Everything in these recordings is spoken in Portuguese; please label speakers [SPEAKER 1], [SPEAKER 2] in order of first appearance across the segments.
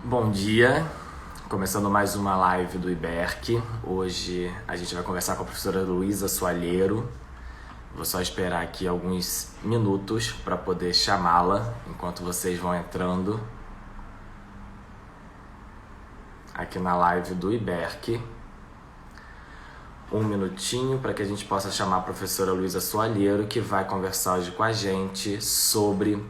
[SPEAKER 1] Bom dia, começando mais uma live do IBERC. Hoje a gente vai conversar com a professora Luísa Soalheiro. Vou só esperar aqui alguns minutos para poder chamá-la enquanto vocês vão entrando aqui na live do IBERC. Um minutinho para que a gente possa chamar a professora Luísa Soalheiro, que vai conversar hoje com a gente sobre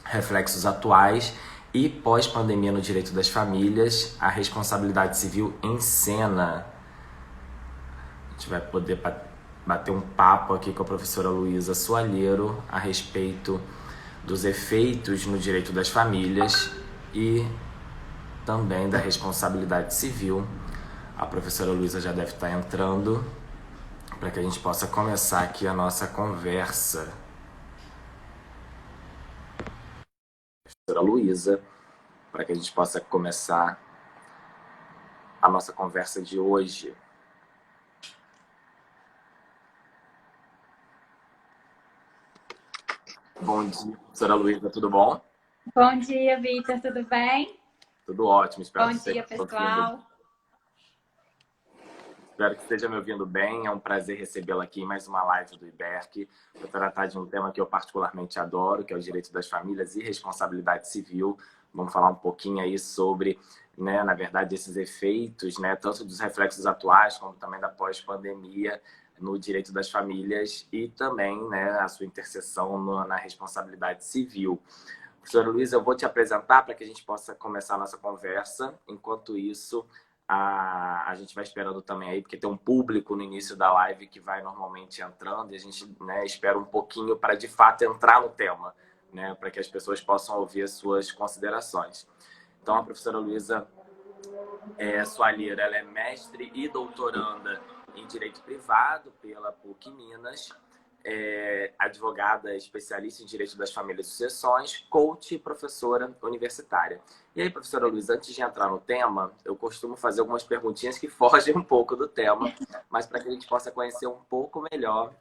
[SPEAKER 1] reflexos atuais e pós-pandemia no direito das famílias, a responsabilidade civil em cena. A gente vai poder bater um papo aqui com a professora Luísa Soalheiro a respeito dos efeitos no direito das famílias e também da responsabilidade civil. A professora Luísa já deve estar entrando para que a gente possa começar aqui a nossa conversa. Professora Luísa, para que a gente possa começar a nossa conversa de hoje. Bom dia, professora Luísa, tudo bom?
[SPEAKER 2] Bom dia, Vitor, tudo bem?
[SPEAKER 1] Tudo ótimo, espero
[SPEAKER 2] Bom
[SPEAKER 1] que você
[SPEAKER 2] dia,
[SPEAKER 1] esteja me ouvindo.
[SPEAKER 2] pessoal.
[SPEAKER 1] Espero que esteja me ouvindo bem. É um prazer recebê-la aqui em mais uma live do IBERC para tratar de um tema que eu particularmente adoro, que é o direito das famílias e responsabilidade civil. Vamos falar um pouquinho aí sobre, na verdade, esses efeitos, tanto dos reflexos atuais como também da pós-pandemia no direito das famílias e também, a sua interseção na responsabilidade civil. Professora Luísa, eu vou te apresentar para que a gente possa começar a nossa conversa. Enquanto isso, a gente vai esperando também aí, porque tem um público no início da live que vai normalmente entrando e a gente espera um pouquinho para de fato entrar no tema, para que as pessoas possam ouvir as suas considerações. Então, a professora Luísa Soalheiro, ela é mestre e doutoranda em Direito Privado pela PUC Minas, advogada especialista em Direito das Famílias e Sucessões, coach e professora universitária. E aí, professora Luísa, antes de entrar no tema, eu costumo fazer algumas perguntinhas que fogem um pouco do tema, mas para que a gente possa conhecer um pouco melhor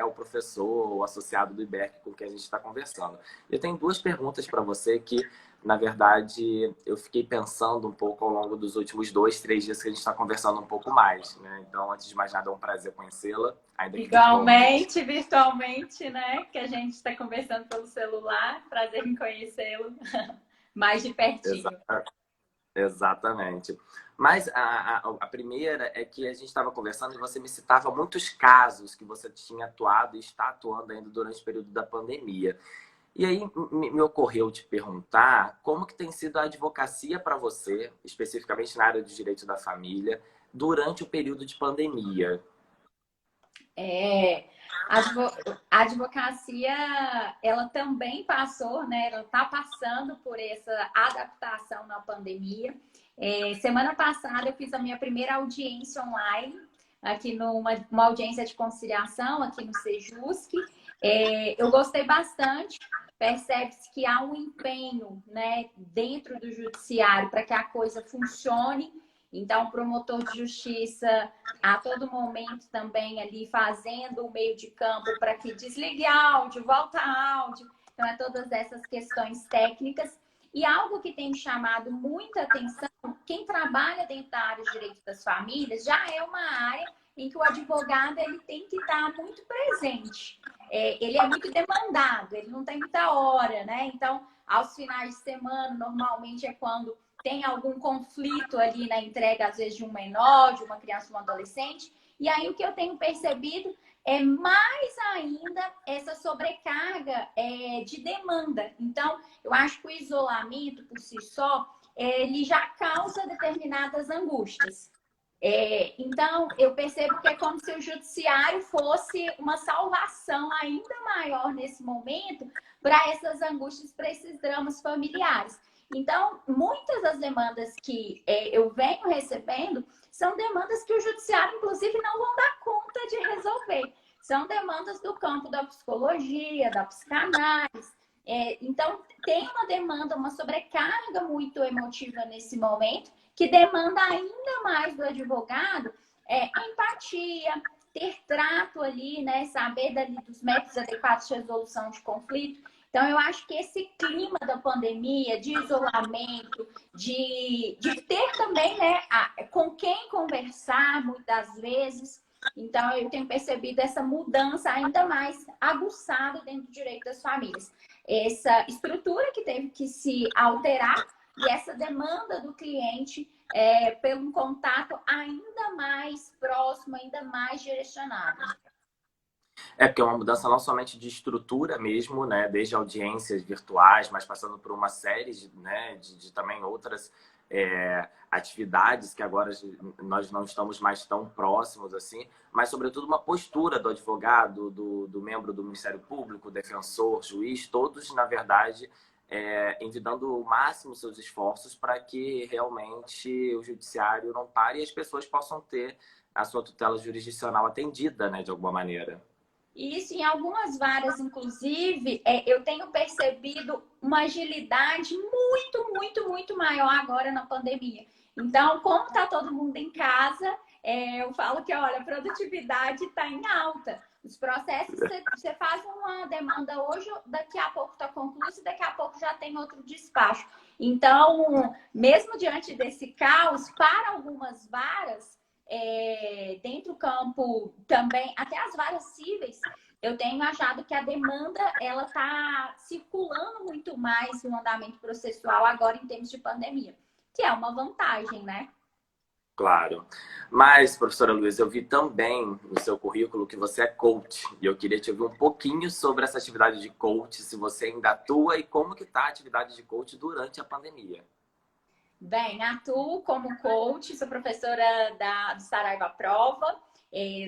[SPEAKER 1] o professor, o associado do IBERC com quem a gente está conversando. Eu tenho duas perguntas para você que, na verdade, eu fiquei pensando um pouco ao longo dos últimos 2, 3 dias que a gente está conversando um pouco mais, Então, antes de mais nada, é um prazer conhecê-la, ainda que virtualmente.
[SPEAKER 2] Virtualmente, né? Que a gente está conversando pelo celular. Prazer em conhecê-lo mais de pertinho.
[SPEAKER 1] Exatamente. Mas a primeira é que a gente estava conversando e você me citava muitos casos que você tinha atuado e está atuando ainda durante o período da pandemia. E aí me ocorreu te perguntar como que tem sido a advocacia para você, especificamente na área de direito da família, durante o período de pandemia.
[SPEAKER 2] A advocacia, ela também passou, né? Ela está passando por essa adaptação na pandemia. Semana passada eu fiz a minha primeira audiência online, aqui numa audiência de conciliação, aqui no Sejusc. Eu gostei bastante. Percebe-se que há um empenho, né, dentro do judiciário para que a coisa funcione. Então, o promotor de justiça a todo momento também ali fazendo o meio de campo para que desligue áudio, volta áudio. Então, todas essas questões técnicas. E algo que tem chamado muita atenção, quem trabalha dentro da área de direito das famílias já é uma área em que o advogado ele tem que estar muito presente. Ele é muito demandado, ele não tem muita hora, né? Então, aos finais de semana, normalmente é quando tem algum conflito ali na entrega, às vezes, de um menor, de uma criança, de um adolescente. E aí, o que eu tenho percebido é mais ainda essa sobrecarga de demanda. Então, eu acho que o isolamento, por si só, ele já causa determinadas angústias. Então, eu percebo que é como se o judiciário fosse uma salvação ainda maior nesse momento para essas angústias, para esses dramas familiares. Então, muitas das demandas que eu venho recebendo são demandas que o judiciário, inclusive, não vão dar conta de resolver. São demandas do campo da psicologia, da psicanálise. Então, tem uma demanda, uma sobrecarga muito emotiva nesse momento, que demanda ainda mais do advogado a empatia, ter trato ali, né? Saber dos métodos adequados de resolução de conflito. Então, eu acho que esse clima da pandemia, de isolamento, de ter também, né, com quem conversar, muitas vezes. Então, eu tenho percebido essa mudança ainda mais aguçada dentro do direito das famílias. Essa estrutura que teve que se alterar e essa demanda do cliente pelo contato ainda mais próximo, ainda mais direcionado.
[SPEAKER 1] Porque é uma mudança não somente de estrutura mesmo, né? Desde audiências virtuais, mas passando por uma série de também outras atividades que agora nós não estamos mais tão próximos assim, mas sobretudo uma postura do advogado, do membro do Ministério Público, defensor, juiz, todos, na verdade, envidando o máximo seus esforços para que realmente o judiciário não pare e as pessoas possam ter a sua tutela jurisdicional atendida, né, de alguma maneira.
[SPEAKER 2] Isso, em algumas varas, inclusive, eu tenho percebido uma agilidade muito maior agora na pandemia. Então, como está todo mundo em casa, eu falo que, olha, a produtividade está em alta. Os processos, você faz uma demanda hoje, daqui a pouco está concluído, e daqui a pouco já tem outro despacho. Então, mesmo diante desse caos, para algumas varas, dentro do campo também, até as varas cíveis, eu tenho achado que a demanda ela está circulando muito mais no andamento processual agora em termos de pandemia, que é uma vantagem, né?
[SPEAKER 1] Claro. Mas, professora Luísa, eu vi também no seu currículo que você é coach. E eu queria te ouvir um pouquinho sobre essa atividade de coach, se você ainda atua e como que está a atividade de coach durante a pandemia.
[SPEAKER 2] Bem, atuo como coach, sou professora do Saraiva Prova.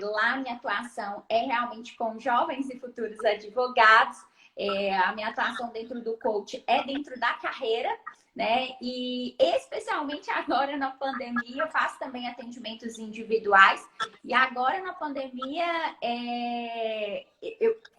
[SPEAKER 2] Lá minha atuação é realmente com jovens e futuros advogados. A minha atuação dentro do coach é dentro da carreira, né? E especialmente agora na pandemia, eu faço também atendimentos individuais. E agora na pandemia,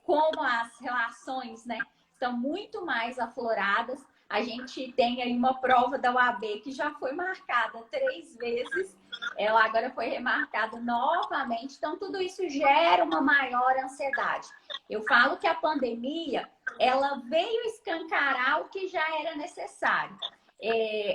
[SPEAKER 2] como as relações, né, estão muito mais afloradas, a gente tem aí uma prova da UAB que já foi marcada 3 vezes, ela agora foi remarcada novamente, então tudo isso gera uma maior ansiedade. Eu falo que a pandemia, ela veio escancarar o que já era necessário.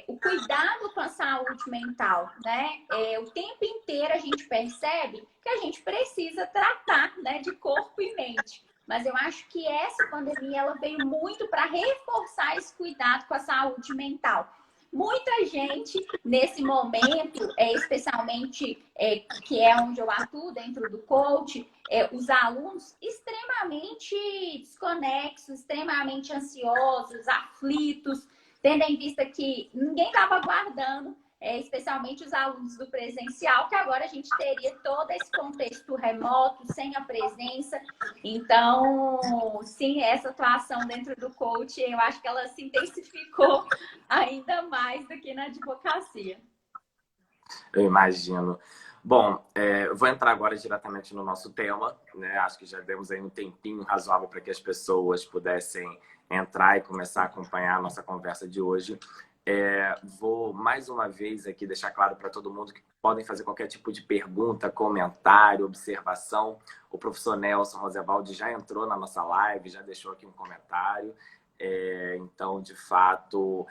[SPEAKER 2] O cuidado com a saúde mental, né? O tempo inteiro a gente percebe que a gente precisa tratar, né, de corpo e mente. Mas eu acho que essa pandemia ela veio muito para reforçar esse cuidado com a saúde mental. Muita gente, nesse momento, especialmente que é onde eu atuo dentro do coach, os alunos extremamente desconexos, extremamente ansiosos, aflitos, tendo em vista que ninguém estava aguardando, especialmente os alunos do presencial, que agora a gente teria todo esse contexto remoto, sem a presença. Então, sim, essa atuação dentro do coach, eu acho que ela se intensificou ainda mais do que na advocacia.
[SPEAKER 1] Eu imagino. Bom, eu vou entrar agora diretamente no nosso tema, né? Acho que já demos aí um tempinho razoável para que as pessoas pudessem entrar e começar a acompanhar a nossa conversa de hoje. Vou mais uma vez aqui deixar claro para todo mundo que podem fazer qualquer tipo de pergunta, comentário, observação. O professor Nelson Rosevaldi já entrou na nossa live, já deixou aqui um comentário. Então, de fato,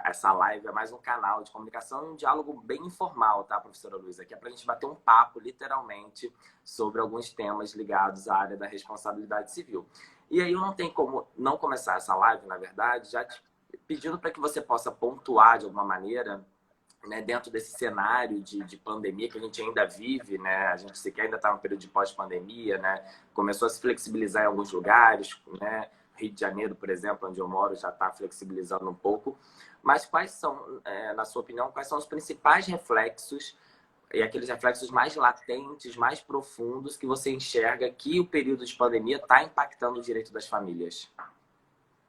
[SPEAKER 1] essa live é mais um canal de comunicação, um diálogo bem informal, tá, professora Luísa? Que é para a gente bater um papo, literalmente, sobre alguns temas ligados à área da responsabilidade civil. E aí eu não tenho como não começar essa live, na verdade, já te pedindo para que você possa pontuar de alguma maneira, né, dentro desse cenário de pandemia que a gente ainda vive, né? A gente sequer ainda está no período de pós-pandemia, né? Começou a se flexibilizar em alguns lugares, né? Rio de Janeiro, por exemplo, onde eu moro, já está flexibilizando um pouco. Mas quais são, na sua opinião, quais são os principais reflexos e aqueles reflexos mais latentes, mais profundos que você enxerga que o período de pandemia está impactando o direito das famílias?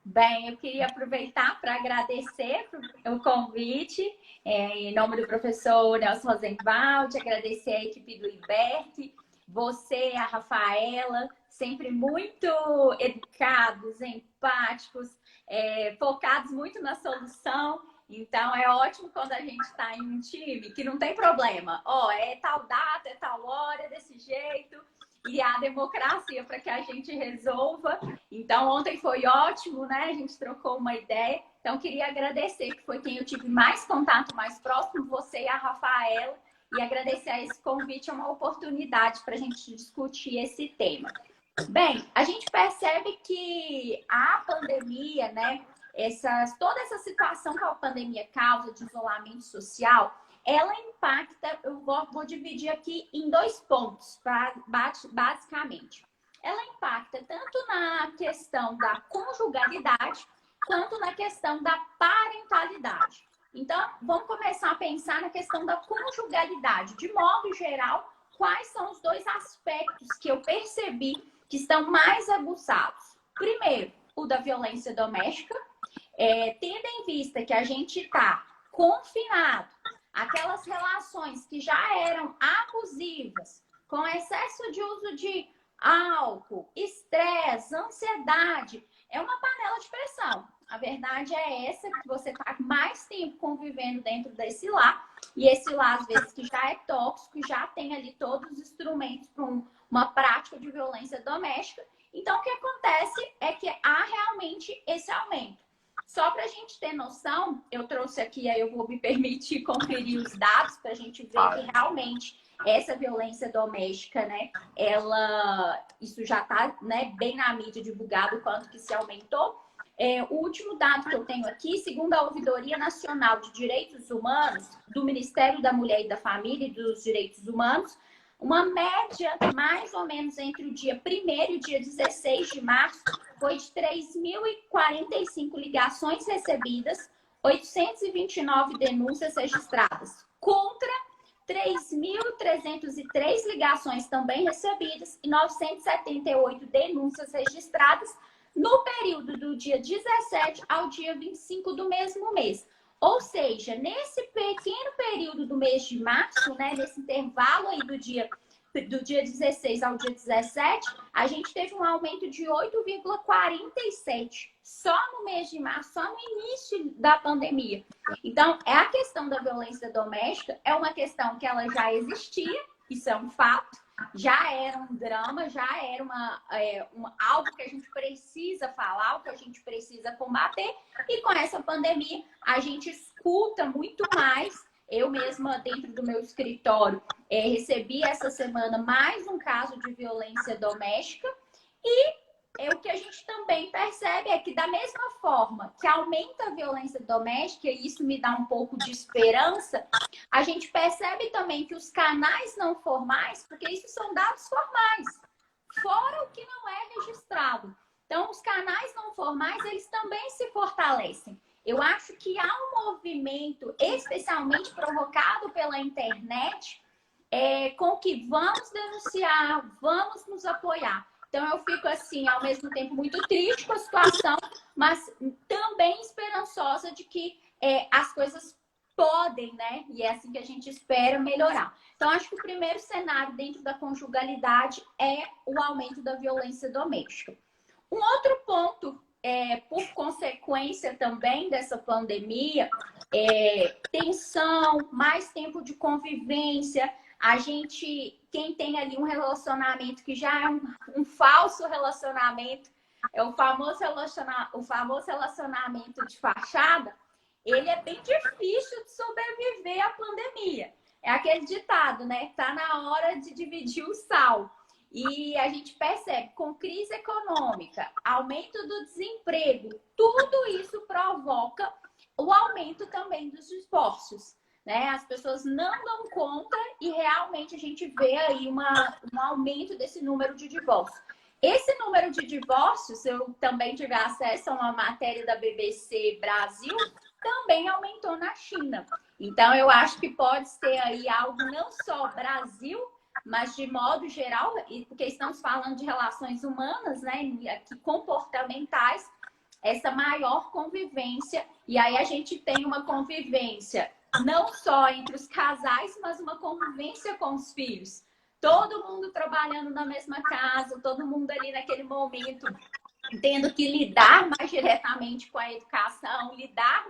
[SPEAKER 2] Bem, eu queria aproveitar para agradecer o convite, em nome do professor Nelson Rosenwald, agradecer a equipe do IBERT, você, a Rafaela, sempre muito educados, empáticos, focados muito na solução. Então, é ótimo quando a gente está em um time que não tem problema. É tal data, é tal hora, desse jeito. e a democracia para que a gente resolva. Então, ontem foi ótimo, né? A gente trocou uma ideia. Então, queria agradecer, que foi quem eu tive mais contato, mais próximo, você e a Rafaela, e agradecer a esse convite, é uma oportunidade para a gente discutir esse tema. Bem, a gente percebe que a pandemia, né, toda essa situação que a pandemia causa de isolamento social, ela impacta, eu vou dividir aqui em 2 pontos, basicamente. Ela impacta tanto na questão da conjugalidade, quanto na questão da parentalidade. Então, vamos começar a pensar na questão da conjugalidade. De modo geral, quais são os 2 aspectos que eu percebi que estão mais aguçados? Primeiro, o da violência doméstica, tendo em vista que a gente está confinado, aquelas relações que já eram abusivas, com excesso de uso de álcool, estresse, ansiedade, é uma panela de pressão. A verdade é essa, que você está mais tempo convivendo dentro desse lar, e esse lar, às vezes, que já é tóxico, já tem ali todos os instrumentos para uma prática de violência doméstica. Então, o que acontece é que há realmente esse aumento. Só para a gente ter noção, eu trouxe aqui, aí eu vou me permitir conferir os dados para a gente ver que realmente essa violência doméstica, né, isso já está, né, bem na mídia divulgado o quanto que se aumentou. O último dado que eu tenho aqui, segundo a Ouvidoria Nacional de Direitos Humanos, do Ministério da Mulher e da Família e dos Direitos Humanos, uma média mais ou menos entre o dia 1º e o dia 16 de março foi de 3.045 ligações recebidas, 829 denúncias registradas, contra 3.303 ligações também recebidas e 978 denúncias registradas no período do dia 17 ao dia 25 do mesmo mês. Ou seja, nesse pequeno período do mês de março, né, nesse intervalo aí do dia 16 ao dia 17, a gente teve um aumento de 8,47 só no mês de março, só no início da pandemia. Então, a questão da violência doméstica é uma questão que ela já existia, isso é um fato, já era um drama, já era algo que a gente precisa falar, algo que a gente precisa combater, e com essa pandemia a gente escuta muito mais. Eu mesma, dentro do meu escritório, recebi essa semana mais um caso de violência doméstica, e o que a gente também percebe é que, da mesma forma que aumenta a violência doméstica, e isso me dá um pouco de esperança, a gente percebe também que os canais não formais, porque isso são dados formais, fora o que não é registrado. Então, os canais não formais, eles também se fortalecem. Eu acho que há um movimento, especialmente provocado pela internet, com que vamos denunciar, vamos nos apoiar. Então, eu fico, assim, ao mesmo tempo muito triste com a situação, mas também esperançosa de que as coisas podem, né? E é assim que a gente espera melhorar. Então, acho que o primeiro cenário dentro da conjugalidade é o aumento da violência doméstica. Um outro ponto, por consequência também dessa pandemia, tensão, mais tempo de convivência. A gente, quem tem ali um relacionamento que já é um falso relacionamento, o famoso relacionamento de fachada, ele é bem difícil de sobreviver à pandemia. É aquele ditado, né? Tá na hora de dividir o sal. E a gente percebe, com crise econômica, aumento do desemprego, tudo isso provoca o aumento também dos divórcios, né? As pessoas não dão conta e realmente a gente vê aí um aumento desse número de divórcios. Esse número de divórcios, eu também tive acesso a uma matéria da BBC Brasil, também aumentou na China. Então, eu acho que pode ser aí algo não só Brasil, mas de modo geral, porque estamos falando de relações humanas, né, comportamentais, essa maior convivência. E aí a gente tem uma convivência não só entre os casais, mas uma convivência com os filhos. Todo mundo trabalhando na mesma casa, todo mundo ali naquele momento tendo que lidar mais diretamente com a educação, lidar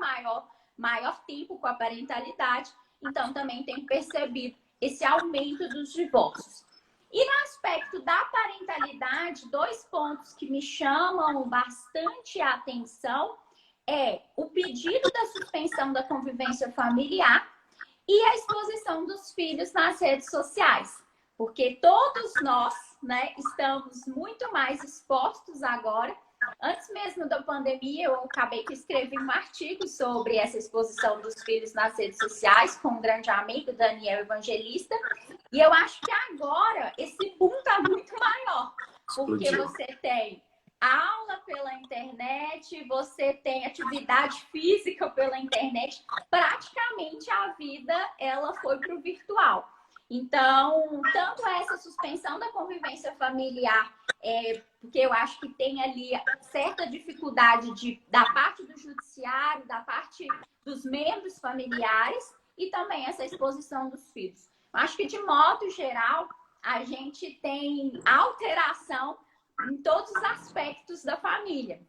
[SPEAKER 2] maior tempo com a parentalidade. Então, também tenho percebido esse aumento dos divórcios. E no aspecto da parentalidade, dois pontos que me chamam bastante a atenção é o pedido da suspensão da convivência familiar e a exposição dos filhos nas redes sociais. Porque todos nós, né, estamos muito mais expostos agora. Antes mesmo da pandemia, eu acabei que escrevi um artigo sobre essa exposição dos filhos nas redes sociais com um grande amigo, Daniel Evangelista. E eu acho que agora esse boom está muito maior. Porque você tem aula pela internet, você tem atividade física pela internet. Praticamente a vida ela foi para o virtual. Então, tanto essa suspensão da convivência familiar, porque eu acho que tem ali certa dificuldade da parte do judiciário, da parte dos membros familiares e também essa exposição dos filhos. Acho que, de modo geral, a gente tem alteração em todos os aspectos da família.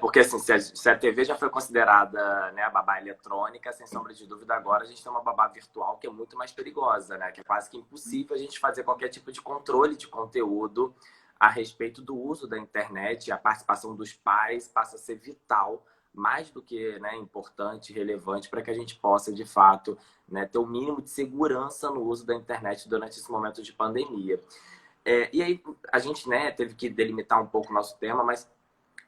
[SPEAKER 1] Porque assim, se a TV já foi considerada, né, a babá eletrônica, sem sombra de dúvida, agora a gente tem uma babá virtual que é muito mais perigosa, né? Que é quase que impossível a gente fazer qualquer tipo de controle de conteúdo a respeito do uso da internet. A participação dos pais passa a ser vital, mais do que, né, importante, relevante, para que a gente possa, de fato, né, ter o mínimo de segurança no uso da internet durante esse momento de pandemia. E aí a gente, né, teve que delimitar um pouco o nosso tema, mas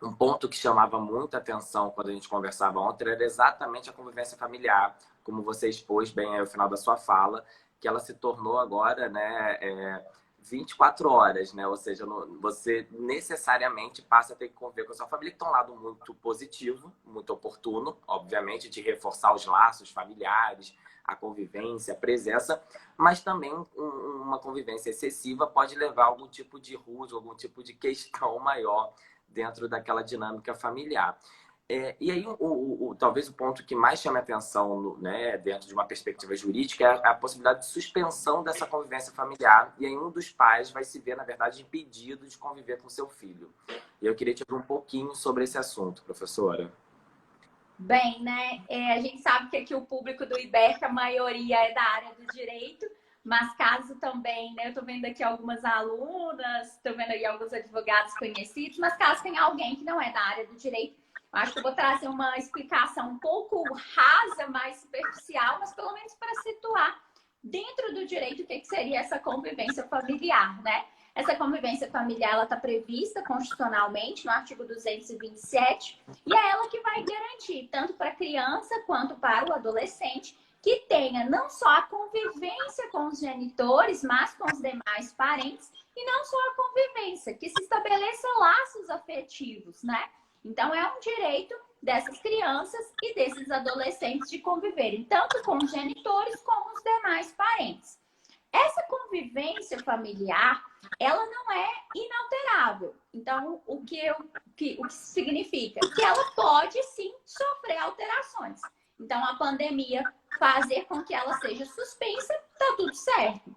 [SPEAKER 1] um ponto que chamava muita atenção quando a gente conversava ontem era exatamente a convivência familiar, como você expôs bem aí ao final da sua fala, que ela se tornou agora, né, 24 horas, né? Ou seja, você necessariamente passa a ter que conviver com a sua família, que tem um lado muito positivo, muito oportuno, obviamente, de reforçar os laços familiares, a convivência, a presença, mas também uma convivência excessiva pode levar a algum tipo de rusga, algum tipo de questão maior dentro daquela dinâmica familiar. E aí, talvez o ponto que mais chama a atenção, né, dentro de uma perspectiva jurídica é a possibilidade de suspensão dessa convivência familiar. E aí um dos pais vai se ver, na verdade, impedido de conviver com seu filho. E eu queria te falar um pouquinho sobre esse assunto, professora.
[SPEAKER 2] Bem, né? A gente sabe que aqui o público do IBERC, a maioria é da área do direito, mas caso também, né? Eu estou vendo aqui algumas alunas, estou vendo aí alguns advogados conhecidos, mas caso tenha alguém que não é da área do direito, acho que eu vou trazer uma explicação um pouco rasa, mais superficial, mas pelo menos para situar dentro do direito o que seria essa convivência familiar, né? Essa convivência familiar está prevista constitucionalmente no artigo 227 e é ela que vai garantir, tanto para a criança quanto para o adolescente, que tenha não só a convivência com os genitores, mas com os demais parentes, e não só a convivência, que se estabeleça laços afetivos, né? Então, é um direito dessas crianças e desses adolescentes de conviverem tanto com os genitores como os demais parentes. Essa convivência familiar, ela não é inalterável. Então, o que significa? Que ela pode, sim, sofrer alterações. Então, a pandemia fazer com que ela seja suspensa, tá tudo certo.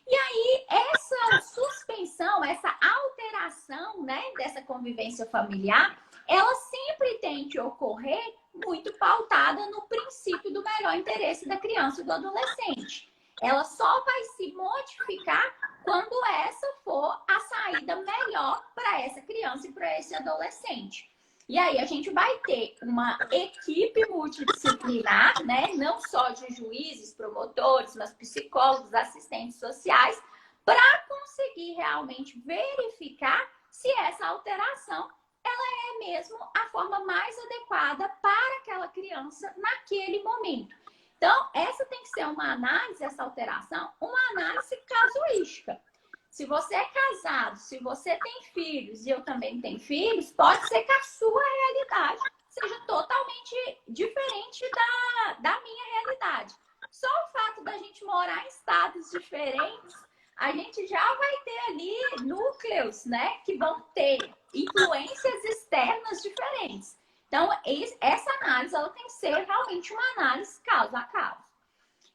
[SPEAKER 2] E aí, essa suspensão, essa alteração, né, dessa convivência familiar, ela sempre tem que ocorrer muito pautada no princípio do melhor interesse da criança e do adolescente. Ela só vai se modificar quando essa for a saída melhor para essa criança e para esse adolescente. E aí a gente vai ter uma equipe multidisciplinar, né? Não só de juízes, promotores, mas psicólogos, assistentes sociais, para conseguir realmente verificar se essa alteração ela é mesmo a forma mais adequada para aquela criança naquele momento. Então, essa tem que ser uma análise, essa alteração, uma análise casuística. Se você é casado, se você tem filhos e eu também tenho filhos, pode ser que a sua realidade seja totalmente diferente da minha realidade. Só o fato da gente morar em estados diferentes, a gente já vai ter ali núcleos, né, que vão ter influências externas diferentes. Então, essa análise ela tem que ser realmente uma análise caso a caso.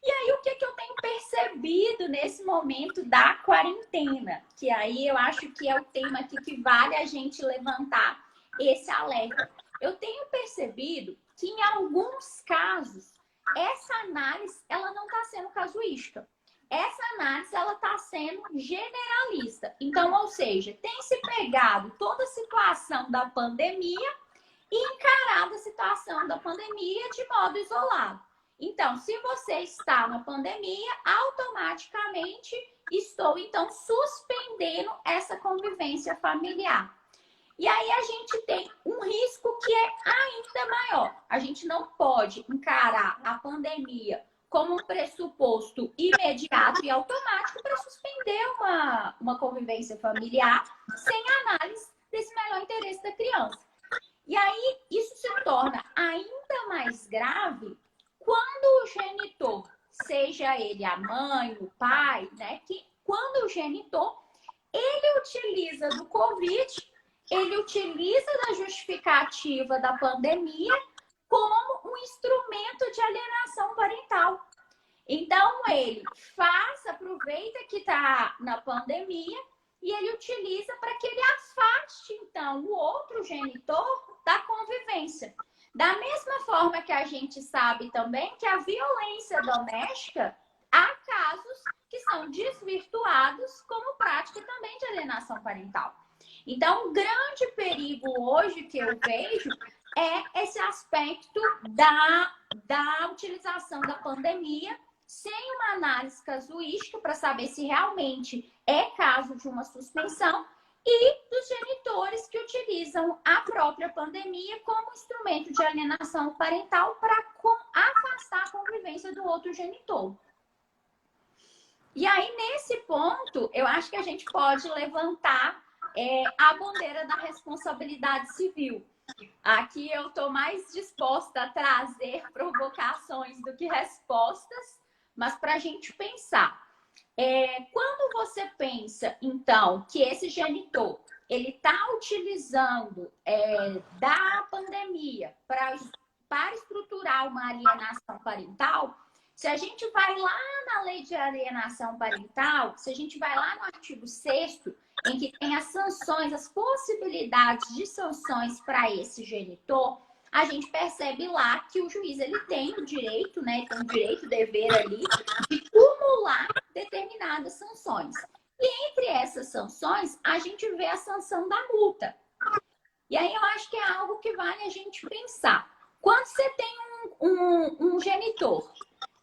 [SPEAKER 2] E aí, o que eu tenho percebido nesse momento da quarentena? Que aí eu acho que é o tema aqui que vale a gente levantar esse alerta. Eu tenho percebido que, em alguns casos, essa análise ela não está sendo casuística. essa análise ela está sendo generalista. Então, ou seja, tem se pegado toda a situação da pandemia e encarado a situação da pandemia de modo isolado. Então, se você está na pandemia, automaticamente estou, então, suspendendo essa convivência familiar. E aí a gente tem um risco que é ainda maior. A gente não pode encarar a pandemia como um pressuposto imediato e automático para suspender uma convivência familiar sem análise desse melhor interesse da criança. E aí isso se torna ainda mais grave quando o genitor, seja ele a mãe, o pai, né? Que quando o genitor, ele utiliza do Covid, ele utiliza da justificativa da pandemia como um instrumento de alienação parental. Então, ele aproveita que está na pandemia e ele utiliza para que ele afaste, então, o outro genitor da convivência. Da mesma forma que a gente sabe também que a violência doméstica, há casos que são desvirtuados como prática também de alienação parental. Então, um grande perigo hoje que eu vejo é esse aspecto da utilização da pandemia sem uma análise casuística para saber se realmente é caso de uma suspensão e dos genitores que utilizam a própria pandemia como instrumento de alienação parental para afastar a convivência do outro genitor. E aí, nesse ponto, eu acho que a gente pode levantar a bandeira da responsabilidade civil. Aqui eu estou mais disposta a trazer provocações do que respostas, mas para a gente pensar. Quando você pensa, então, que esse genitor ele está utilizando da pandemia para estruturar uma alienação parental, se a gente vai lá na lei de alienação parental, se a gente vai lá no artigo 6º, em que tem as sanções, as possibilidades de sanções para esse genitor, a gente percebe lá que o juiz ele tem o direito, né, tem o direito, dever ali, de cumular determinadas sanções. E entre essas sanções, a gente vê a sanção da multa. E aí eu acho que é algo que vale a gente pensar. Quando você tem um genitor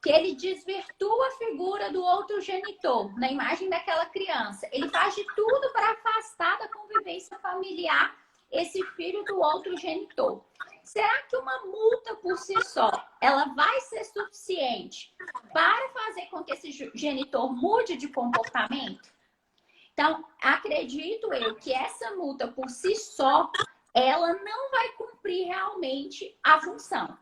[SPEAKER 2] que ele desvirtua a figura do outro genitor, na imagem daquela criança, ele faz de tudo para afastar da convivência familiar esse filho do outro genitor. Será que uma multa por si só, ela vai ser suficiente para fazer com que esse genitor mude de comportamento? Então, acredito eu que essa multa por si só, ela não vai cumprir realmente a função.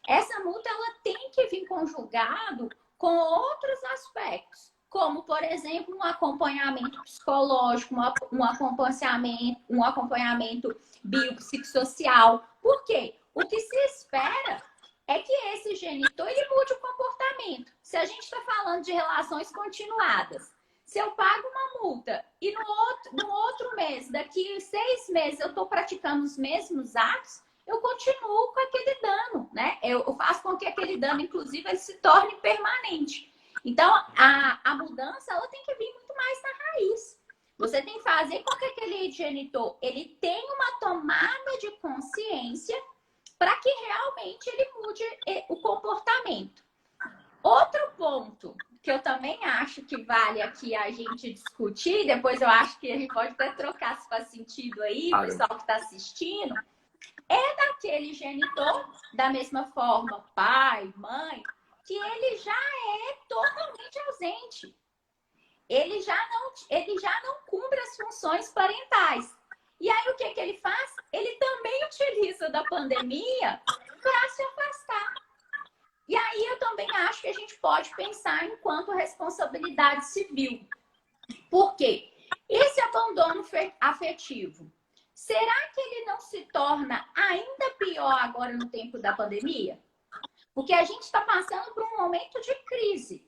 [SPEAKER 2] Essa multa ela tem que vir conjugado com outros aspectos, como, por exemplo, um acompanhamento psicológico, um acompanhamento biopsicossocial. Por quê? O que se espera é que esse genitor ele mude o comportamento. Se a gente está falando de relações continuadas, se eu pago uma multa e no outro mês, daqui 6 meses, eu estou praticando os mesmos atos, eu continuo com aquele dano, né? Eu faço com que aquele dano, inclusive, ele se torne permanente. Então, a mudança, ela tem que vir muito mais na raiz. Você tem que fazer com que aquele genitor, ele tenha uma tomada de consciência para que realmente ele mude o comportamento. Outro ponto que eu também acho que vale aqui a gente discutir, depois eu acho que a gente pode até trocar se faz sentido aí, o pessoal que está assistindo, é daquele genitor, da mesma forma, pai, mãe, que ele já é totalmente ausente. Ele já não cumpre as funções parentais. E aí, o que ele faz? Ele também utiliza da pandemia para se afastar. E aí, eu também acho que a gente pode pensar enquanto responsabilidade civil. Por quê? Esse abandono afetivo, será que ele não se torna ainda pior agora no tempo da pandemia? Porque a gente está passando por um momento de crise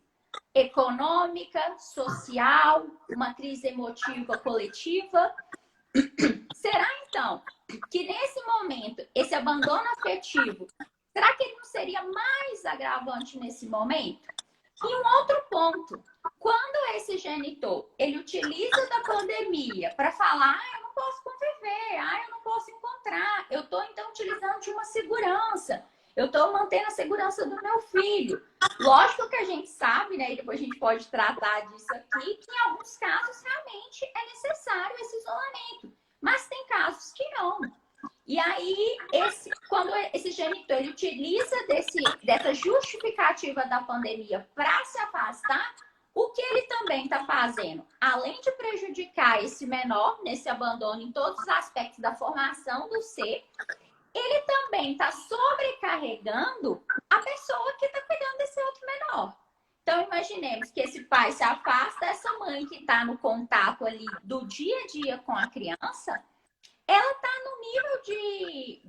[SPEAKER 2] econômica, social, uma crise emotiva coletiva. Será, então, que nesse momento, esse abandono afetivo, será que ele não seria mais agravante nesse momento? E um outro ponto, quando esse genitor, ele utiliza da pandemia para falar, eu não posso conviver, eu não posso encontrar, eu estou então utilizando de uma segurança, eu estou mantendo a segurança do meu filho. Lógico que a gente sabe, né, e depois a gente pode tratar disso aqui, que em alguns casos realmente é necessário esse isolamento, mas tem casos que não. E aí, quando esse genitor ele utiliza dessa justificativa da pandemia para se afastar, o que ele também está fazendo? Além de prejudicar esse menor nesse abandono em todos os aspectos da formação do ser, ele também está sobrecarregando a pessoa que está cuidando desse outro menor. Então, imaginemos que esse pai se afasta, essa mãe que está no contato ali do dia a dia com a criança, ela está no nível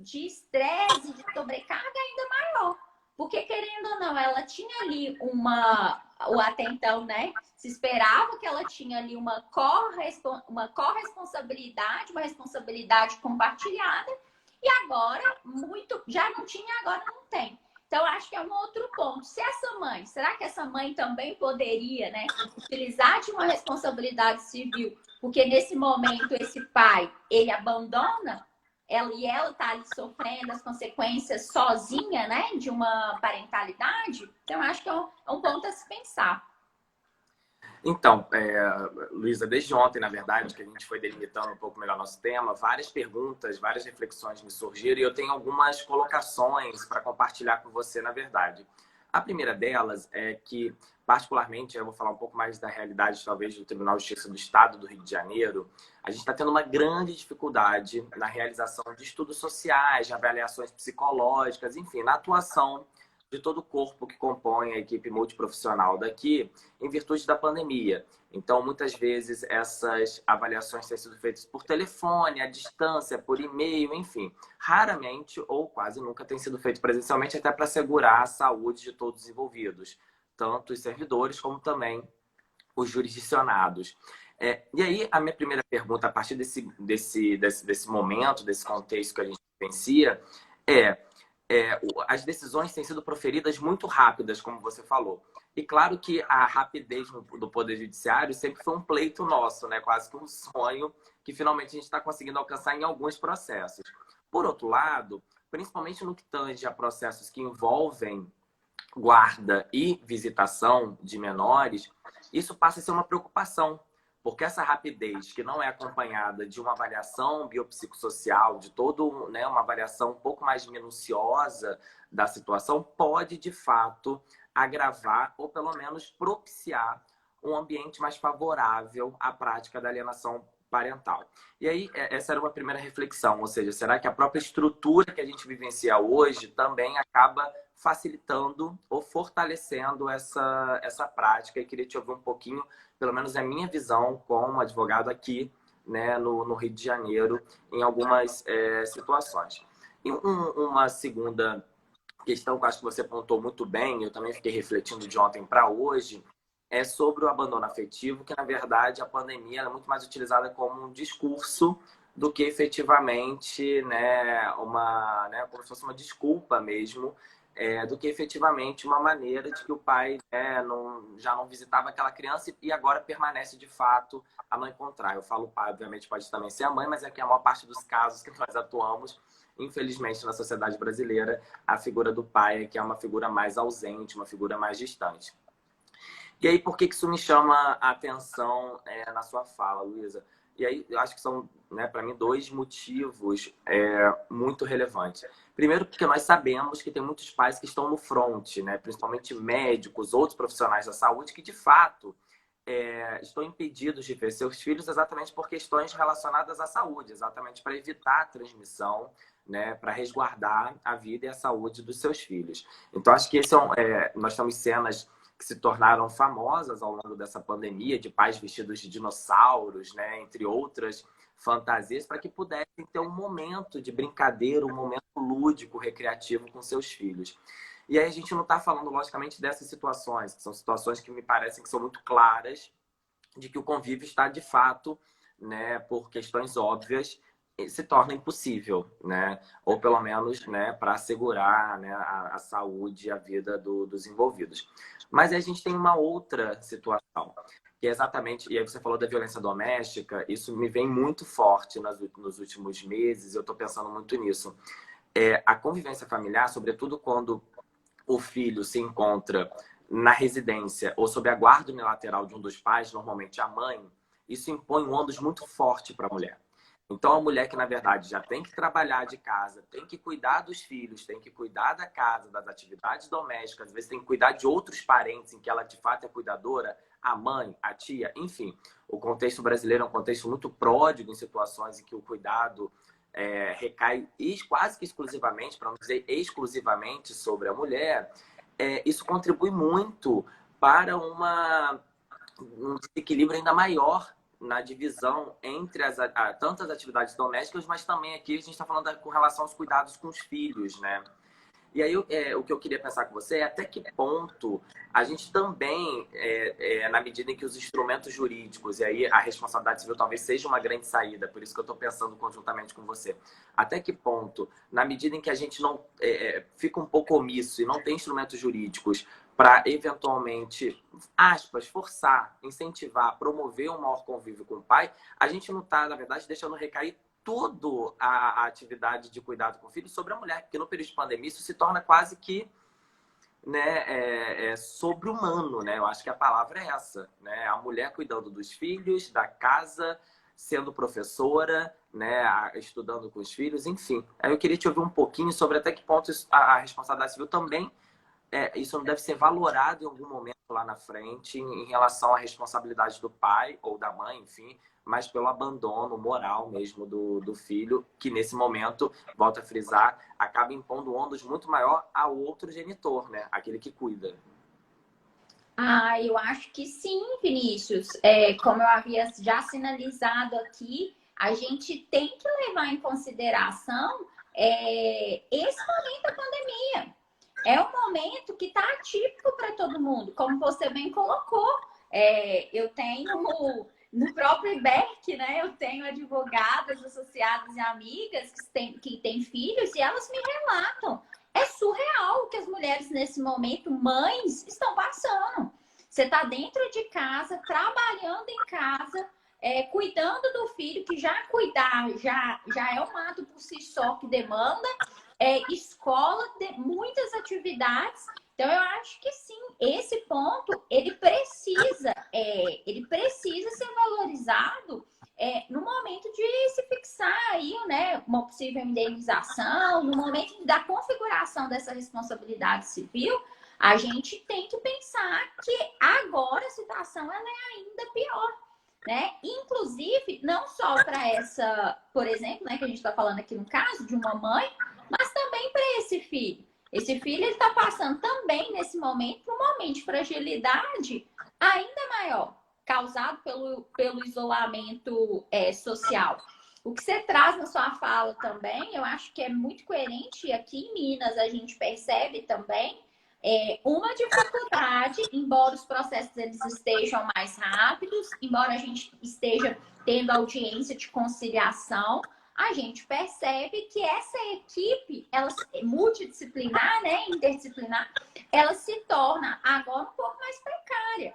[SPEAKER 2] de estresse, de sobrecarga ainda maior. Porque, querendo ou não, ela tinha ali até então, né? Se esperava que ela tinha ali uma corresponsabilidade, uma responsabilidade compartilhada, e agora, já não tinha, agora não tem. Então, acho que é um outro ponto. Será que essa mãe também poderia, né, utilizar de uma responsabilidade civil? Porque nesse momento esse pai, ele abandona ela está ali sofrendo as consequências sozinha, né, de uma parentalidade. Então, acho que é um ponto a se pensar.
[SPEAKER 1] Então, Luísa, desde ontem, na verdade, que a gente foi delimitando um pouco melhor nosso tema, várias perguntas, várias reflexões me surgiram e eu tenho algumas colocações para compartilhar com você, na verdade. A primeira delas é que, particularmente, eu vou falar um pouco mais da realidade, talvez, do Tribunal de Justiça do Estado do Rio de Janeiro. A gente está tendo uma grande dificuldade na realização de estudos sociais, de avaliações psicológicas, enfim, na atuação de todo o corpo que compõe a equipe multiprofissional daqui, em virtude da pandemia. Então, muitas vezes, essas avaliações têm sido feitas por telefone, à distância, por e-mail, enfim. Raramente ou quase nunca tem sido feito presencialmente, até para assegurar a saúde de todos os envolvidos, tanto os servidores como também os jurisdicionados. E aí, a minha primeira pergunta, a partir desse momento, desse contexto que a gente vivencia, as decisões têm sido proferidas muito rápidas, como você falou. E claro que a rapidez do Poder Judiciário sempre foi um pleito nosso, né? Quase que um sonho que finalmente a gente está conseguindo alcançar em alguns processos. Por outro lado, principalmente no que tange a processos que envolvem guarda e visitação de menores, isso passa a ser uma preocupação. Porque essa rapidez, que não é acompanhada de uma avaliação biopsicossocial, de toda, né, uma avaliação um pouco mais minuciosa da situação, pode, de fato, agravar ou, pelo menos, propiciar um ambiente mais favorável à prática da alienação parental. E aí, essa era uma primeira reflexão, ou seja, será que a própria estrutura que a gente vivencia hoje também acaba facilitando ou fortalecendo essa prática? E queria te ouvir um pouquinho, pelo menos a minha visão como advogado aqui, né, no Rio de Janeiro, em algumas situações. E uma segunda questão que eu acho que você pontuou muito bem, eu também fiquei refletindo de ontem para hoje, é sobre o abandono afetivo, que na verdade a pandemia é muito mais utilizada como um discurso do que efetivamente, né, como se fosse uma desculpa mesmo, do que efetivamente uma maneira de que o pai, né, já não visitava aquela criança e agora permanece de fato a não encontrar. Eu falo pai, obviamente pode também ser a mãe, mas é que a maior parte dos casos que nós atuamos, infelizmente na sociedade brasileira, a figura do pai é que é uma figura mais ausente, uma figura mais distante. E aí, por que isso me chama a atenção na sua fala, Luísa? E aí, eu acho que são, né, para mim, dois motivos muito relevantes. Primeiro, porque nós sabemos que tem muitos pais que estão no front, né, principalmente médicos, outros profissionais da saúde, que, de fato, estão impedidos de ver seus filhos exatamente por questões relacionadas à saúde, exatamente para evitar a transmissão, né, para resguardar a vida e a saúde dos seus filhos. Então, acho que nós temos cenas que se tornaram famosas ao longo dessa pandemia, de pais vestidos de dinossauros, né, entre outras fantasias, para que pudessem ter um momento de brincadeira, um momento lúdico, recreativo com seus filhos. E aí a gente não está falando, logicamente, dessas situações, que são situações que me parecem que são muito claras, de que o convívio está, de fato, né, por questões óbvias, se torna impossível, né? Ou pelo menos, né, para assegurar, né, a saúde e a vida dos envolvidos. Mas aí a gente tem uma outra situação, que é exatamente, e aí você falou da violência doméstica, isso me vem muito forte nos últimos meses, eu estou pensando muito nisso. A convivência familiar, sobretudo quando o filho se encontra na residência ou sob a guarda unilateral de um dos pais, normalmente a mãe, isso impõe um ônus muito forte para a mulher. Então, a mulher que, na verdade, já tem que trabalhar de casa, tem que cuidar dos filhos, tem que cuidar da casa, das atividades domésticas, às vezes tem que cuidar de outros parentes em que ela, de fato, é cuidadora, a mãe, a tia, enfim. O contexto brasileiro é um contexto muito pródigo em situações em que o cuidado recai quase que exclusivamente, para não dizer exclusivamente, sobre a mulher. Isso contribui muito para um desequilíbrio ainda maior na divisão entre tantas atividades domésticas, mas também aqui a gente está falando com relação aos cuidados com os filhos, né? E aí, o que eu queria pensar com você é até que ponto a gente também, na medida em que os instrumentos jurídicos, e aí a responsabilidade civil talvez seja uma grande saída, por isso que eu estou pensando conjuntamente com você, até que ponto, na medida em que a gente não fica um pouco omisso e não tem instrumentos jurídicos para, eventualmente, aspas, forçar, incentivar, promover um maior convívio com o pai, a gente não está, na verdade, deixando recair toda a atividade de cuidado com o filho sobre a mulher, porque no período de pandemia isso se torna quase que, né, sobre-humano, né? Eu acho que a palavra é essa, né? A mulher cuidando dos filhos, da casa, sendo professora, né, estudando com os filhos, enfim. Aí eu queria te ouvir um pouquinho sobre até que ponto a responsabilidade civil também, isso não deve ser valorado em algum momento lá na frente em relação à responsabilidade do pai ou da mãe, enfim, mas pelo abandono moral mesmo do filho, que nesse momento, volto a frisar, acaba impondo um ônus muito maior ao outro genitor, né? Aquele que cuida.
[SPEAKER 2] Eu acho que sim, Vinícius. Como eu havia já sinalizado aqui, a gente tem que levar em consideração esse momento da pandemia. É um momento que está atípico para todo mundo, como você bem colocou. Eu tenho no próprio IBERC, né? Eu tenho advogadas, associadas e amigas que têm filhos e elas me relatam. É surreal o que as mulheres nesse momento, mães, estão passando. Você está dentro de casa, trabalhando em casa, cuidando do filho, que já cuidar já é um ato por si só que demanda. Escola, muitas atividades. Então, eu acho que sim, esse ponto, ele precisa ser valorizado no momento de se fixar aí, né, uma possível indenização, no momento da configuração dessa responsabilidade civil, a gente tem que pensar que agora a situação ela é ainda pior, né? Inclusive, não só para essa, por exemplo, né, que a gente está falando aqui no caso de uma mãe, mas também para esse filho. Esse filho ele está passando também nesse momento por um momento de fragilidade ainda maior, causado pelo isolamento social. O que você traz na sua fala também, eu acho que é muito coerente. Aqui em Minas a gente percebe também uma dificuldade, embora os processos eles estejam mais rápidos, embora a gente esteja tendo audiência de conciliação, a gente percebe que essa equipe, ela multidisciplinar, né, interdisciplinar, ela se torna agora um pouco mais precária.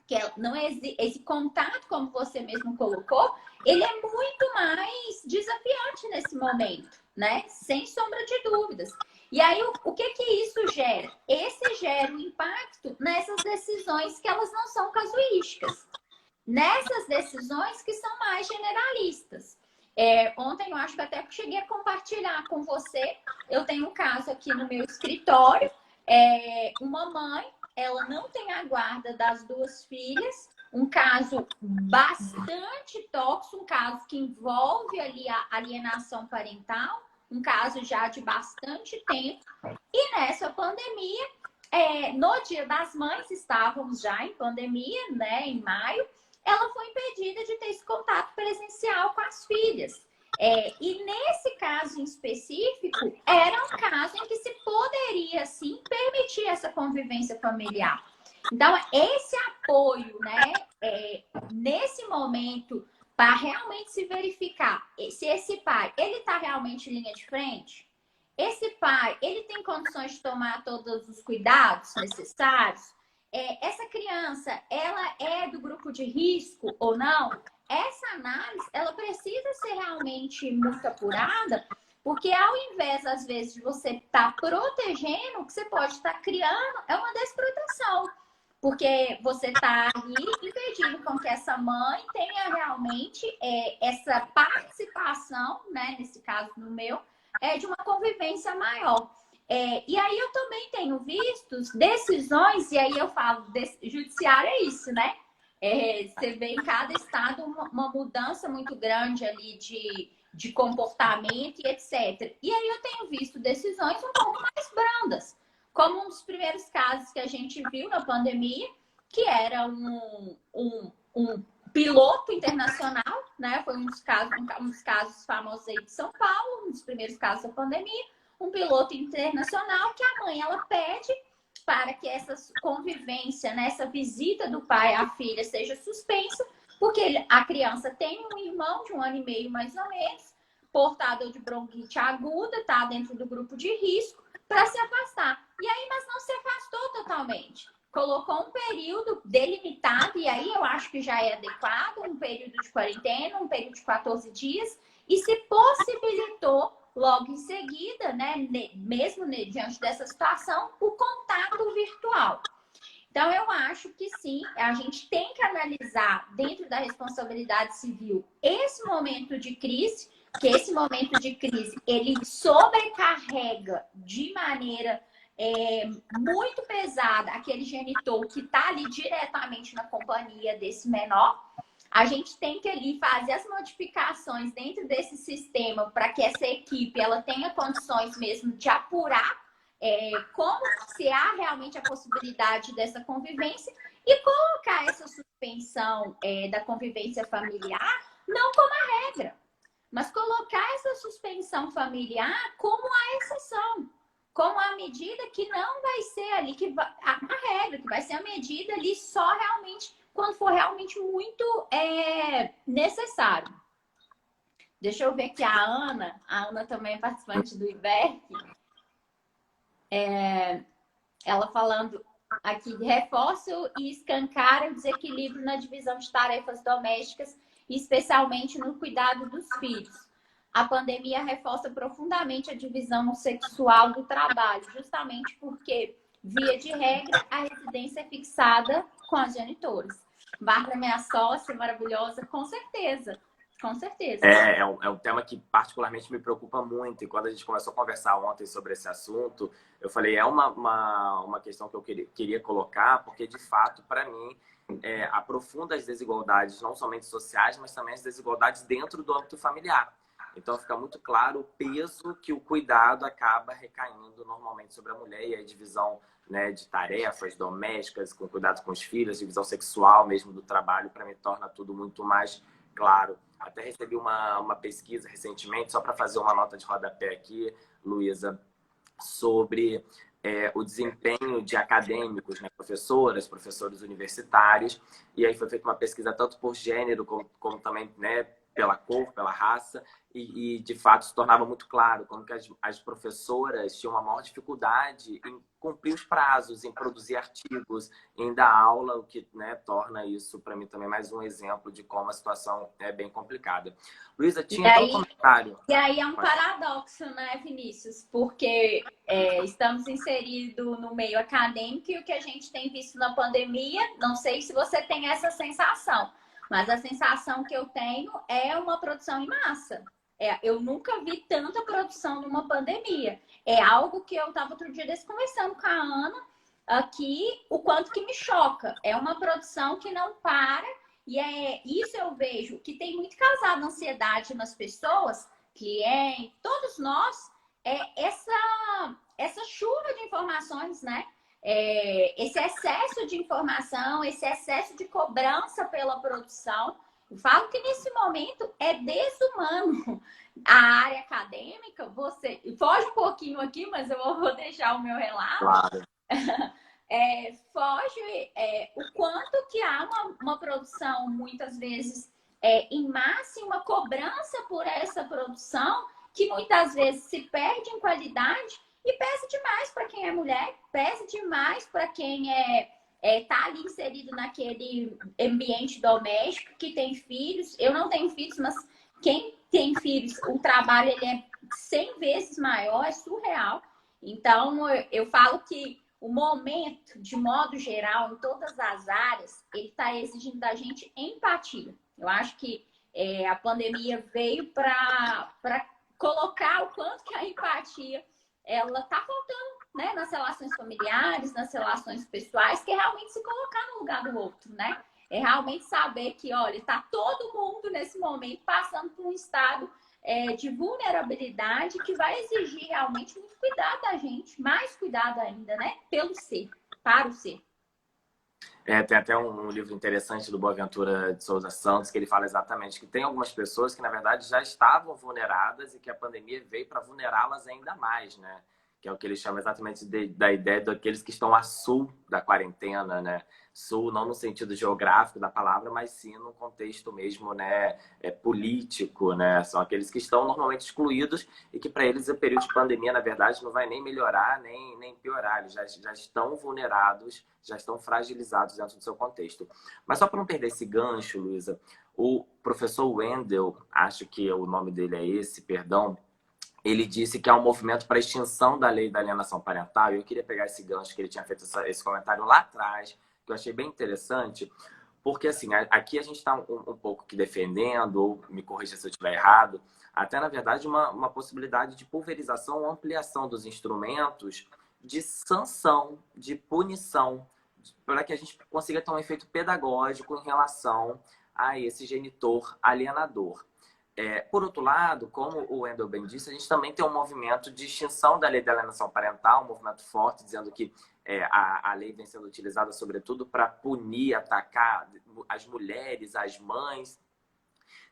[SPEAKER 2] Que não esse contato, como você mesmo colocou, ele é muito mais desafiante nesse momento, né? Sem sombra de dúvidas. E aí, o que isso gera? Esse gera um impacto nessas decisões que elas não são casuísticas. Nessas decisões que são mais generalistas. Ontem eu acho que até cheguei a compartilhar com você. Eu tenho um caso aqui no meu escritório. Uma mãe, ela não tem a guarda das duas filhas. Um caso bastante tóxico, um caso que envolve ali a alienação parental. Um caso já de bastante tempo. E nessa pandemia, no Dia das Mães, estávamos já em pandemia, né, em maio, ela foi impedida de ter esse contato presencial com as filhas. E nesse caso em específico, era um caso em que se poderia, sim, permitir essa convivência familiar. Então, esse apoio, né, nesse momento, para realmente se verificar se esse pai, ele está realmente em linha de frente? Esse pai, ele tem condições de tomar todos os cuidados necessários? Essa criança, ela é do grupo de risco ou não? Essa análise, ela precisa ser realmente muito apurada, porque ao invés, às vezes, de você estar protegendo, o que você pode estar criando é uma desproteção. Porque você está ali impedindo com que essa mãe tenha realmente essa participação, né, nesse caso no meu, de uma convivência maior. E aí eu também tenho visto decisões, e aí eu falo, judiciário é isso, né? Você vê em cada estado uma mudança muito grande ali de comportamento e etc. E aí eu tenho visto decisões um pouco mais brandas, como um dos primeiros casos que a gente viu na pandemia, que era um piloto internacional, né? Foi um dos casos famosos aí de São Paulo, um dos primeiros casos da pandemia, um piloto internacional que a mãe, ela pede para que essa convivência, né, essa visita do pai à filha seja suspensa, porque a criança tem um irmão de 1 ano e meio, mais ou menos, portador de bronquite aguda, está dentro do grupo de risco, para se afastar. E aí, mas não se afastou totalmente. Colocou um período delimitado, e aí eu acho que já é adequado, um período de quarentena, um período de 14 dias, e se possibilitou logo em seguida, né, mesmo diante dessa situação, o contato virtual. Então, eu acho que sim, a gente tem que analisar dentro da responsabilidade civil esse momento de crise, que esse momento de crise, ele sobrecarrega de maneira muito pesada aquele genitor que está ali diretamente na companhia desse menor. A gente tem que ali fazer as modificações dentro desse sistema para que essa equipe ela tenha condições mesmo de apurar como se há realmente a possibilidade dessa convivência e colocar essa suspensão da convivência familiar não como a regra, mas colocar essa suspensão familiar como a exceção, como a medida que não vai ser ali a regra, que vai ser a medida ali só realmente quando for realmente muito necessário. Deixa eu ver aqui a Ana também é participante do IBERC, ela falando aqui, reforço e escancara o desequilíbrio na divisão de tarefas domésticas, especialmente no cuidado dos filhos. A pandemia reforça profundamente a divisão sexual do trabalho, justamente porque, via de regra, a residência é fixada com as genitoras. Bárbara, minha sócia maravilhosa, com certeza. Com certeza.
[SPEAKER 1] É um tema que particularmente me preocupa muito. E quando a gente começou a conversar ontem sobre esse assunto, eu falei, uma questão que eu queria colocar, porque de fato, para mim, aprofunda as desigualdades, não somente sociais, mas também as desigualdades dentro do âmbito familiar. Então fica muito claro o peso que o cuidado acaba recaindo normalmente sobre a mulher e a divisão, né, de tarefas domésticas, com cuidado com os filhos, divisão sexual mesmo do trabalho, para mim torna tudo muito mais claro. Até recebi uma pesquisa recentemente, só para fazer uma nota de rodapé aqui, Luísa, sobre o desempenho de acadêmicos, né, professores universitários. E aí foi feita uma pesquisa tanto por gênero como também, né, pela cor, pela raça, e de fato se tornava muito claro como que as professoras tinham uma maior dificuldade em cumprir os prazos, em produzir artigos, em dar aula, o que, né, torna isso para mim também mais um exemplo de como a situação é bem complicada. Luísa, tinha até um comentário.
[SPEAKER 2] E aí é um paradoxo, né, Vinícius? Porque estamos inseridos no meio acadêmico e o que a gente tem visto na pandemia, não sei se você tem essa sensação, mas a sensação que eu tenho é uma produção em massa. Eu nunca vi tanta produção numa pandemia. É algo que eu estava outro dia conversando com a Ana aqui, o quanto que me choca. É uma produção que não para, e isso eu vejo que tem muito causado ansiedade nas pessoas, clientes, todos nós, essa chuva de informações, né? Esse excesso de informação, esse excesso de cobrança pela produção. Eu falo que nesse momento é desumano. A área acadêmica, você foge um pouquinho aqui, mas eu vou deixar o meu relato.
[SPEAKER 1] Claro.
[SPEAKER 2] Foge o quanto que há uma produção, muitas vezes, em massa, uma cobrança por essa produção que muitas vezes se perde em qualidade e pesa demais para quem é mulher, pesa demais para quem tá ali inserido naquele ambiente doméstico, que tem filhos. Eu não tenho filhos, mas quem tem filhos, o trabalho ele é 100 vezes maior, é surreal. Então, eu falo que o momento, de modo geral, em todas as áreas, ele está exigindo da gente empatia. Eu acho que a pandemia veio para colocar o quanto que a empatia ela está faltando, né, nas relações familiares, nas relações pessoais, que é realmente se colocar no lugar do outro, né? É realmente saber que, olha, está todo mundo nesse momento passando por um estado de vulnerabilidade que vai exigir realmente muito cuidado da gente, mais cuidado ainda, né? Pelo ser, para o ser.
[SPEAKER 1] Tem até um livro interessante do Boaventura de Souza Santos, que ele fala exatamente que tem algumas pessoas que, na verdade, já estavam vulneradas e que a pandemia veio para vulnerá-las ainda mais, né? Que é o que ele chama exatamente da ideia daqueles que estão a sul da quarentena, né? Sul não no sentido geográfico da palavra, mas sim no contexto mesmo, né, político, né? São aqueles que estão normalmente excluídos e que para eles o período de pandemia, na verdade, não vai nem melhorar, nem piorar. Eles já estão vulnerados, já estão fragilizados dentro do seu contexto. Mas só para não perder esse gancho, Luísa, o professor Wendel, acho que o nome dele é esse, perdão, ele disse que há um movimento para a extinção da lei da alienação parental. E eu queria pegar esse gancho que ele tinha feito esse comentário lá atrás, que eu achei bem interessante, porque assim, aqui a gente está um pouco que defendendo, ou me corrija se eu estiver errado, até na verdade uma possibilidade de pulverização ou ampliação dos instrumentos de sanção, de punição, para que a gente consiga ter um efeito pedagógico em relação a esse genitor alienador. Por outro lado, como o Wendel bem disse, a gente também tem um movimento de extinção da lei da alienação parental, um movimento forte, dizendo que a lei vem sendo utilizada, sobretudo, para punir, atacar as mulheres, as mães.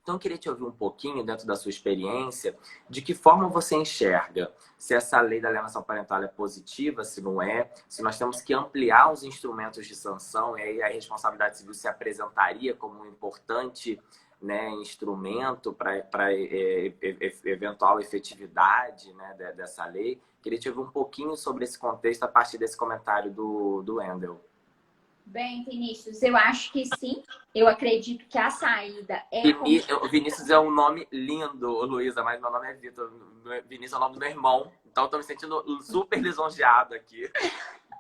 [SPEAKER 1] Então, eu queria te ouvir um pouquinho, dentro da sua experiência, de que forma você enxerga se essa lei da alienação parental é positiva, se não é, se nós temos que ampliar os instrumentos de sanção, e aí a responsabilidade civil se apresentaria como um importante, né, instrumento para eventual efetividade, né, dessa lei. Queria te ouvir um pouquinho sobre esse contexto a partir desse comentário do Wendel.
[SPEAKER 2] Bem, Vinícius, eu acho que sim. Eu acredito que a saída é...
[SPEAKER 1] Vinícius é um nome lindo, Luísa, mas meu nome é Vitor. Vinícius é o nome do meu irmão. Então eu tô me sentindo super lisonjeado aqui.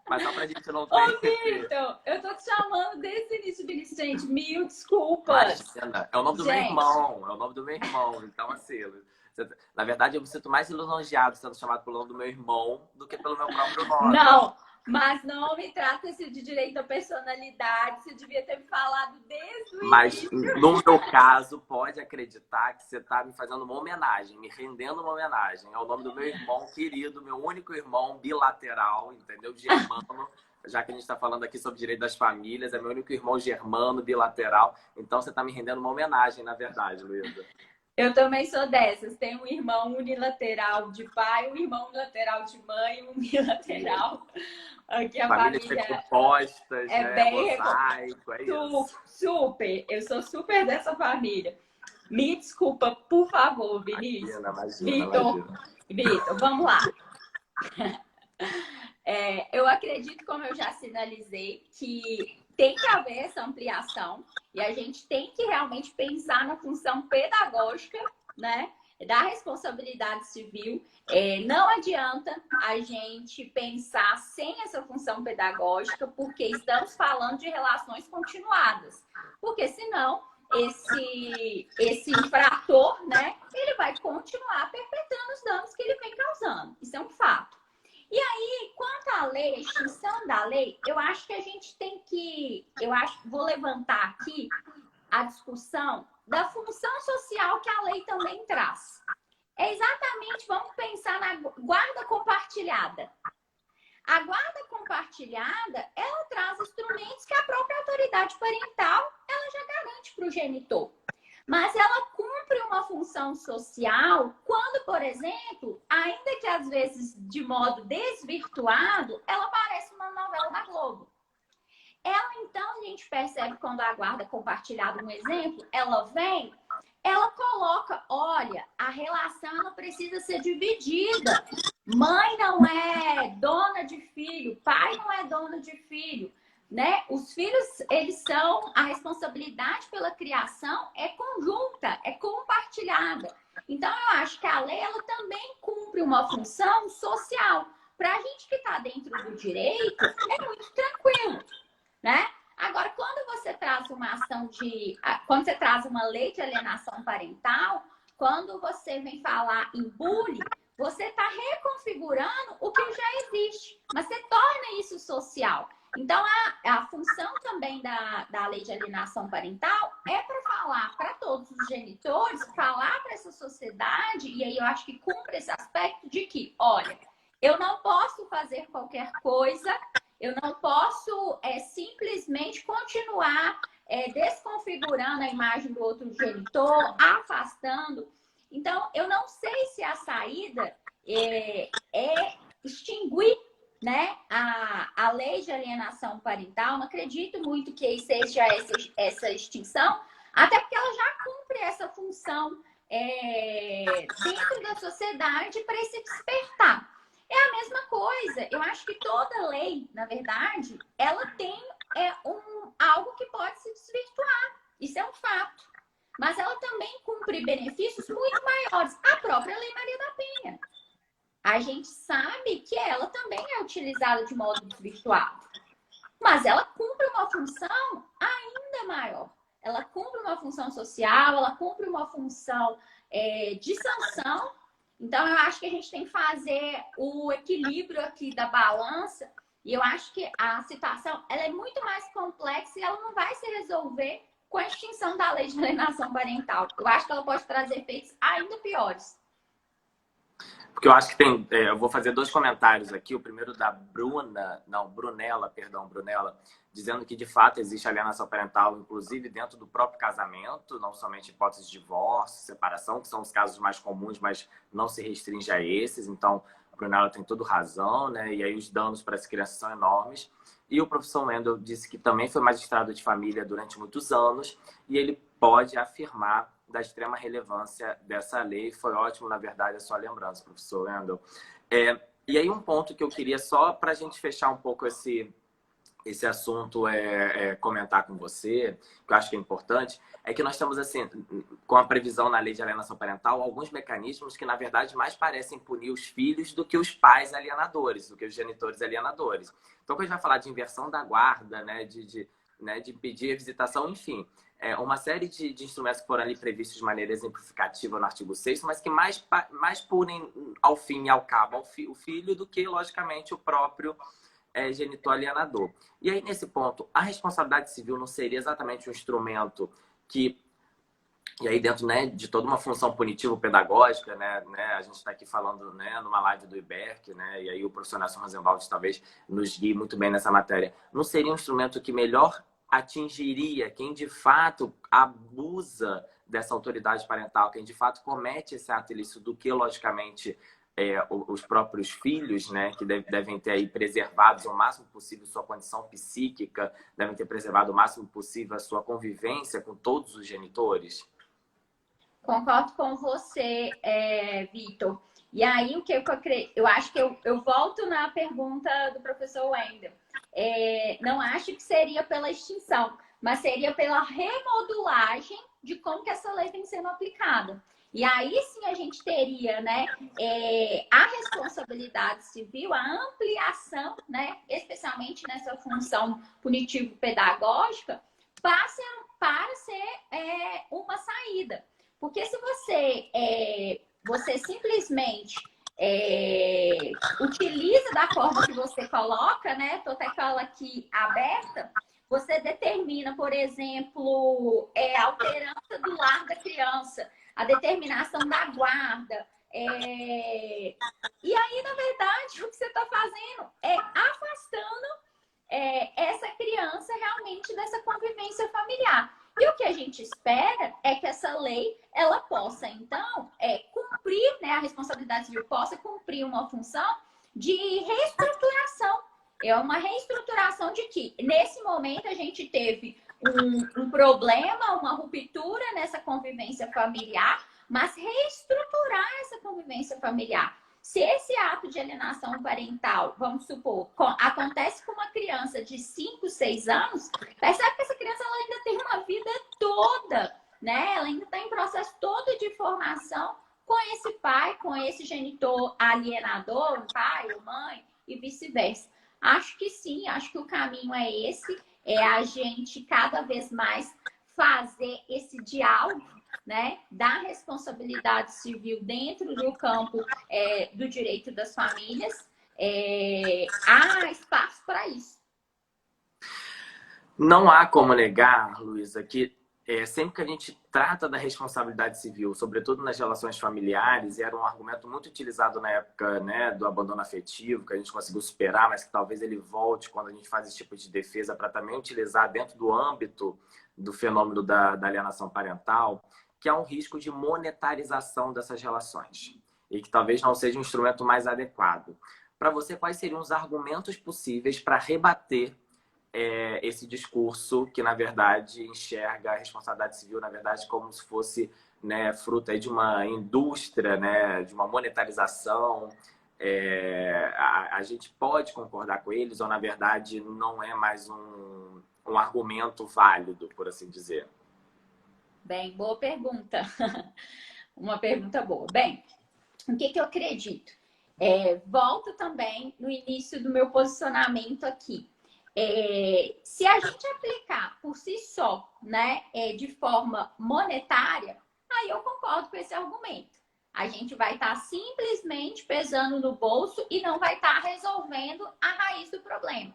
[SPEAKER 1] Mas só pra gente não ter...
[SPEAKER 2] Ô, Vitor, eu tô te chamando desde o início, Vinícius, gente. Mil desculpas.
[SPEAKER 1] Imagina, é o nome do meu irmão. É o nome do meu irmão. Então, assim, na verdade, eu me sinto mais lisonjeado sendo chamado pelo nome do meu irmão do que pelo meu próprio nome.
[SPEAKER 2] Não, mas não me trata-se de direito à personalidade. Você devia ter me falado desde o início.
[SPEAKER 1] Mas, no meu caso, pode acreditar que você tá me fazendo uma homenagem, me rendendo uma homenagem. É o nome do meu irmão querido, meu único irmão bilateral, entendeu? Germano. Já que a gente está falando aqui sobre direito das famílias, é meu único irmão germano, bilateral. Então, você está me rendendo uma homenagem, na verdade, Luísa.
[SPEAKER 2] Eu também sou dessas. Tenho um irmão unilateral de pai, um irmão unilateral de mãe, um bilateral. Aqui a família
[SPEAKER 1] compostas,
[SPEAKER 2] é
[SPEAKER 1] né?
[SPEAKER 2] bem
[SPEAKER 1] Mosaico, é isso.
[SPEAKER 2] Super. Eu sou super dessa família. Me desculpa, por favor, Vinícius.
[SPEAKER 1] Imagina.
[SPEAKER 2] Vitor, vamos lá. Eu acredito, como eu já sinalizei, que tem que haver essa ampliação e a gente tem que realmente pensar na função pedagógica, né, da responsabilidade civil. Não adianta a gente pensar sem essa função pedagógica, porque estamos falando de relações continuadas. Porque senão esse infrator, né, ele vai continuar perpetrando os danos que ele vem causando. Isso é um fato. E aí, quanto à lei, a extinção da lei, eu acho que a gente tem que... vou levantar aqui a discussão da função social que a lei também traz. Exatamente, vamos pensar na guarda compartilhada. A guarda compartilhada, ela traz instrumentos que a própria autoridade parental, ela já garante para o genitor. Mas ela cumpre uma função social quando, por exemplo, ainda que às vezes de modo desvirtuado, ela aparece numa novela da Globo. ela então, a gente percebe quando a guarda compartilhada, um exemplo, ela vem, ela coloca, olha, a relação ela precisa ser dividida. Mãe não é dona de filho, pai não é dono de filho, né? Os filhos, eles são, a responsabilidade pela criação é conjunta, é compartilhada. Então, eu acho que a lei, ela também cumpre uma função social. Para a gente que está dentro do direito, é muito tranquilo, né? Agora, quando você traz uma ação quando você traz uma lei de alienação parental, quando você vem falar em bullying, você está reconfigurando o que já existe, mas você torna isso social. Então, a função também da lei de alienação parental é para falar para todos os genitores, falar para essa sociedade, e aí eu acho que cumpre esse aspecto de que, olha, eu não posso fazer qualquer coisa, eu não posso simplesmente continuar desconfigurando a imagem do outro genitor, afastando. Então, eu não sei se a saída é extinguir, né, a lei de alienação parental. Não acredito muito que seja essa extinção, até porque ela já cumpre essa função dentro da sociedade para esse despertar. É a mesma coisa. Eu acho que toda lei, na verdade, ela tem algo que pode se desvirtuar. Isso é um fato. Mas ela também cumpre benefícios muito maiores. A própria Lei Maria da Penha. A gente sabe que ela também é utilizada de modo desvirtuado. Mas ela cumpre uma função ainda maior. Ela cumpre uma função social, ela cumpre uma função de sanção. Então, eu acho que a gente tem que fazer o equilíbrio aqui da balança. E eu acho que a situação ela é muito mais complexa e ela não vai se resolver com a extinção da lei de alienação parental. Eu acho que ela pode trazer efeitos ainda piores.
[SPEAKER 1] Porque eu acho que tem... eu vou fazer 2 comentários aqui. O primeiro da Brunella, dizendo que, de fato, existe alienação parental, inclusive dentro do próprio casamento, não somente hipótese de divórcio, separação, que são os casos mais comuns, mas não se restringe a esses. Então, a Brunella tem toda razão, né? E aí os danos para as crianças são enormes. E o professor Wendel disse que também foi magistrado de família durante muitos anos e ele pode afirmar da extrema relevância dessa lei. Foi ótimo, na verdade, a sua lembrança, professor Wendel. E aí um ponto que eu queria, só para a gente fechar um pouco esse assunto, comentar com você, que eu acho que é importante, é que nós temos, assim, com a previsão na lei de alienação parental, alguns mecanismos que, na verdade, mais parecem punir os filhos do que os pais alienadores, do que os genitores alienadores. Então, quando a gente vai falar de inversão da guarda, né, de impedir a visitação, enfim, uma série de instrumentos que foram ali previstos de maneira exemplificativa no artigo 6º, mas que mais punem, ao fim e ao cabo, o filho do que, logicamente, o próprio genitor alienador. E aí, nesse ponto, a responsabilidade civil não seria exatamente um instrumento que... E aí, dentro, né, de toda uma função punitivo-pedagógica, né, a gente está aqui falando, né, numa live do IBERC, né, e aí o professor Nelson Rosenwald talvez nos guie muito bem nessa matéria. Não seria um instrumento que melhor atingiria quem de fato abusa dessa autoridade parental, quem de fato comete esse ato ilícito, do que, logicamente, os próprios filhos, né, que devem ter aí preservados o máximo possível sua condição psíquica, devem ter preservado o máximo possível a sua convivência com todos os genitores?
[SPEAKER 2] Concordo com você, Vitor. E aí, o que eu acho que eu volto na pergunta do professor Wendel. Não acho que seria pela extinção, mas seria pela remodulagem de como que essa lei vem sendo aplicada. E aí sim a gente teria, né, a responsabilidade civil, a ampliação, né, especialmente nessa função punitivo-pedagógica, para ser uma saída. Porque se você simplesmente utiliza da forma que você coloca, né? Estou até com ela aqui aberta. Você determina, por exemplo, a alterança do lar da criança, a determinação da guarda. E aí, na verdade, o que você está fazendo é afastando essa criança realmente dessa convivência familiar. E o que a gente espera é que essa lei ela possa, então, cumprir, né, a responsabilidade civil possa cumprir uma função de reestruturação É uma reestruturação de que, nesse momento, a gente teve um problema, uma ruptura nessa convivência familiar, mas reestruturar essa convivência familiar. Se esse ato de alienação parental, vamos supor, acontece com uma criança de 5, 6 anos, percebe que essa criança ela ainda tem uma vida toda, né? Ela ainda está em processo todo de formação com esse pai, com esse genitor alienador, pai ou mãe, e vice-versa. Acho que sim, acho que o caminho é esse, é a gente cada vez mais fazer esse diálogo, né, da responsabilidade civil dentro do campo do direito das famílias. Há espaço para isso.
[SPEAKER 1] Não há como negar, Luísa, que sempre que a gente trata da responsabilidade civil, sobretudo nas relações familiares, e era um argumento muito utilizado na época, né, do abandono afetivo, que a gente conseguiu superar, mas que talvez ele volte quando a gente faz esse tipo de defesa para também utilizar dentro do âmbito do fenômeno da alienação parental, que há um risco de monetarização dessas relações e que talvez não seja um instrumento mais adequado. Para você, quais seriam os argumentos possíveis para rebater esse discurso que, na verdade, enxerga a responsabilidade civil, na verdade, como se fosse, né, fruto aí de uma indústria, né, de uma monetarização? A gente pode concordar com eles ou, na verdade, não é mais um argumento válido, por assim dizer?
[SPEAKER 2] Bem, boa pergunta. Uma pergunta boa. Bem, o que eu acredito? Volto também no início do meu posicionamento aqui. Se a gente aplicar por si só, né, de forma monetária, aí eu concordo com esse argumento. A gente vai estar simplesmente pesando no bolso e não vai estar resolvendo a raiz do problema.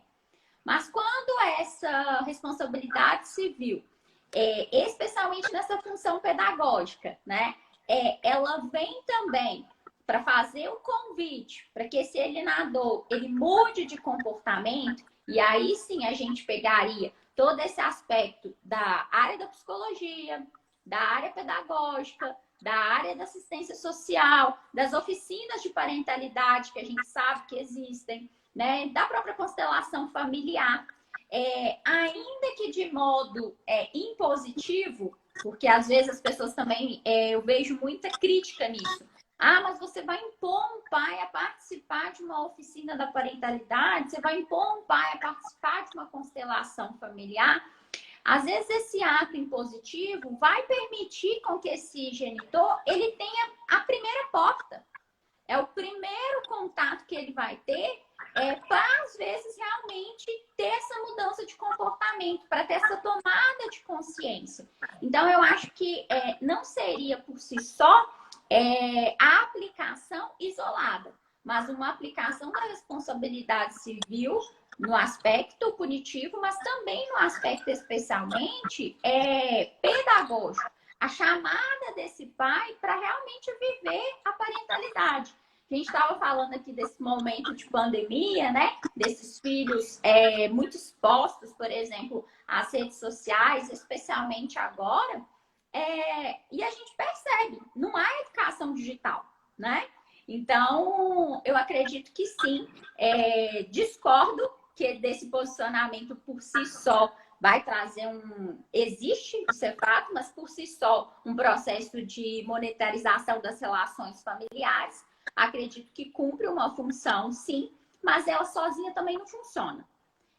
[SPEAKER 2] Mas quando essa responsabilidade civil, especialmente nessa função pedagógica, né, ela vem também para fazer o convite para que esse alienador ele mude de comportamento. E aí sim a gente pegaria todo esse aspecto da área da psicologia, da área pedagógica, da área da assistência social, das oficinas de parentalidade que a gente sabe que existem, né? Da própria constelação familiar. Ainda que de modo impositivo, porque às vezes as pessoas também, eu vejo muita crítica nisso. Mas você vai impor um pai a participar de uma oficina da parentalidade, você vai impor um pai a participar de uma constelação familiar. Às vezes esse ato impositivo vai permitir com que esse genitor ele tenha a primeira porta. É o primeiro contato que ele vai ter para, às vezes, realmente ter essa mudança de comportamento, para ter essa tomada de consciência. Então, eu acho que não seria por si só a aplicação isolada, mas uma aplicação da responsabilidade civil no aspecto punitivo, mas também no aspecto especialmente pedagógico. A chamada desse pai para realmente viver a parentalidade. A gente estava falando aqui desse momento de pandemia, né? Desses filhos muito expostos, por exemplo, às redes sociais, especialmente agora. E a gente percebe, não há educação digital, né? Então, eu acredito que sim. Discordo que desse posicionamento por si só vai trazer existe, isso é fato, mas por si só um processo de monetarização das relações familiares. Acredito que cumpre uma função, sim, mas ela sozinha também não funciona.